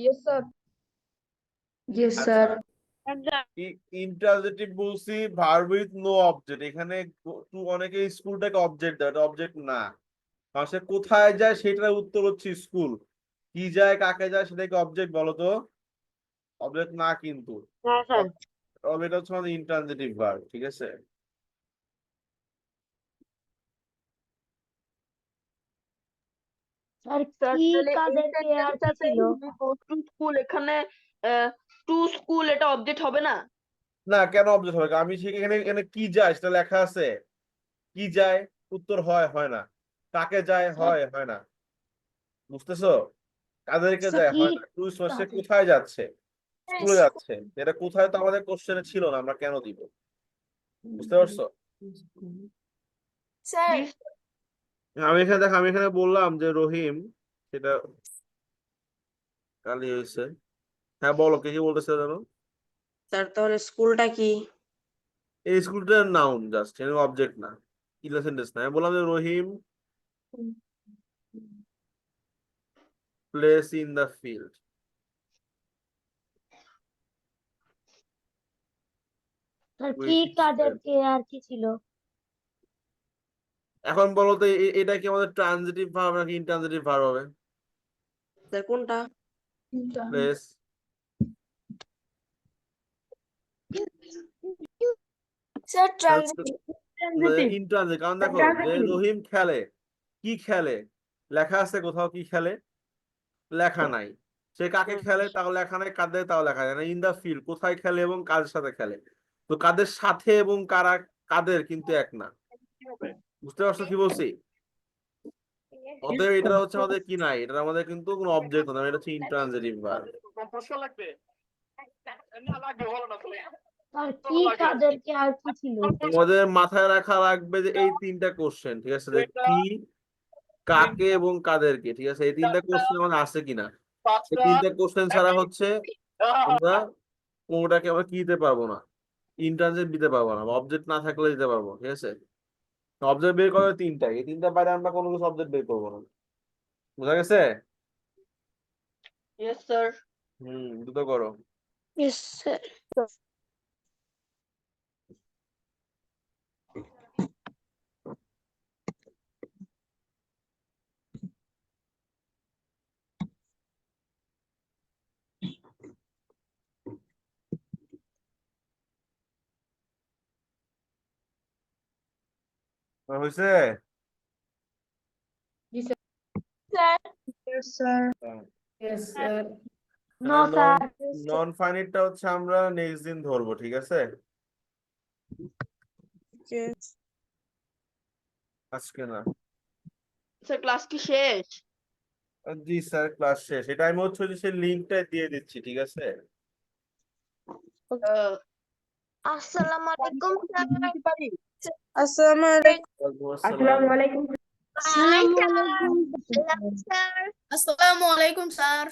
ইয়েস স্যার। ইয়েস আচ্ছা, স্যার। ইন্ট্রানজিটিভ বলছি ভার্ব উইথ নো অবজেক্ট। এখানে অনেকে স্কুলটাকে অবজেক্ট দেয়, এটা অবজেক্ট না। কারণ সে কোথায় যায় সেটার উত্তর হচ্ছে স্কুল। কি যায়, কাকে যায়, সেটাকে অবজেক্ট বলো তো? অবজেক্ট না কিন্তু। হ্যাঁ স্যার। এটা হচ্ছে আমাদের ইন্ট্রানজিটিভ ভার্ব, ঠিক আছে? স্যার স্যার কি তাহলে এই কাদেরকে আর কি সেন্টেন্সটাতে ছিল? হি গোস টু স্কুল, এখানে টু স্কুল এটা অবজেক্ট হবে না? না, কেন অবজেক্ট হবে? আমি ঠিক এখানে এখানে কি যায় সেটা লেখা আছে। কি যায়, উত্তর হয় হয় না। কাকে যায়, স্যার হয় হয় না। বুঝতেছো? কাদেরকে স্যার যায়, কি হয় না। টু সে কাদের কোথায় যাচ্ছে? স্কুলে যাচ্ছে। এটা কোথায় তো আমাদের কোশ্চেনে ছিল না, আমরা কেন দিব? বুঝতে পারছো? স্যার আমি এখানে দেখো, আমি এখানে বললাম যে রহিম, সেটা কালি হয়েছে। হ্যাঁ বলো, কে কি বলতেছে জানো? স্যার তাহলে স্কুলটা কি? এই স্কুলটার নাউন জাস্ট, অবজেক্ট না, ইলা সেন্টেন্স না। আমি বললাম যে Rahim plays in the field. Sir কি কাদেরকে আর কি ছিল? এখন বলো তো, এটা কি আমাদের ট্রানজিটিভ ভার্ব নাকি ইনট্রানজিটিভ ভার্ব হবে? স্যার কোনটা? প্লেস। Sir transitive. ইনট্রানজিটিভ, কারণ দেখো যে রহিম খেলে, কি খেলে, লেখা আছে কোথাও কি খেলে? লেখা নাই। সে কাকে খেলে তাও লেখা নাই, কাদের তাও লেখা যায় না। ইন দা ফিল্ড, কোথায় খেলে এবং কাদের সাথে খেলে। তো কাদের সাথে এবং কারা, কাদের কিন্তু এক না। বুঝতে পারছো কি বলছি? অতএব এটা হচ্ছে আমাদের কি নাই, এটা আমাদের কিন্তু কোনো অবজেক্ট না, এটা হচ্ছে ইনট্রানজিটিভ ভার্ব। স্যার কি কাদেরকে আর কি ছিল? তোমাদের মাথায় রাখা লাগবে যে এই তিনটা কোশ্চেন, ঠিক আছে? যে কি, কাকে এবং কাদেরকে, ঠিক আছে? এই তিনটা কোশ্চেন আমাদের আছে কিনা। এই তিনটা কোশ্চেন ছাড়া হচ্ছে আমরা কোনোটাকে আমরা কি দিতে পারবো না, ইন্ট্রানজিট দিতে পারবো না, অবজেক্ট না থাকলে দিতে পারবো, ঠিক আছে? অবজেক্ট বের করবে তিনটা, এই তিনটা বাইরে আমরা কোনো কিছু অবজেক্ট বের করবো না। বুঝা গেছে? Yes sir. দ্রুত করো। Yes sir. হয়েছে? Sir yes sir. No sir non ফাইনাইটটা হচ্ছে আমরা নেক্সট দিন ধরবো, ঠিক আছে? আজকে না। স্যার ক্লাস কি শেষ? জি স্যার, ক্লাস শেষ। এটা আমি হচ্ছে যে সেই লিঙ্কটা দিয়ে দিচ্ছি, ঠিক আছে? আহ, আসসালামু আলাইকুম স্যার দিতে পারি? আসসালামু আলাইকুম। আসসালামু আলাইকুম Hi, sir. Hello, sir. আসসালামু আলাইকুম স্যার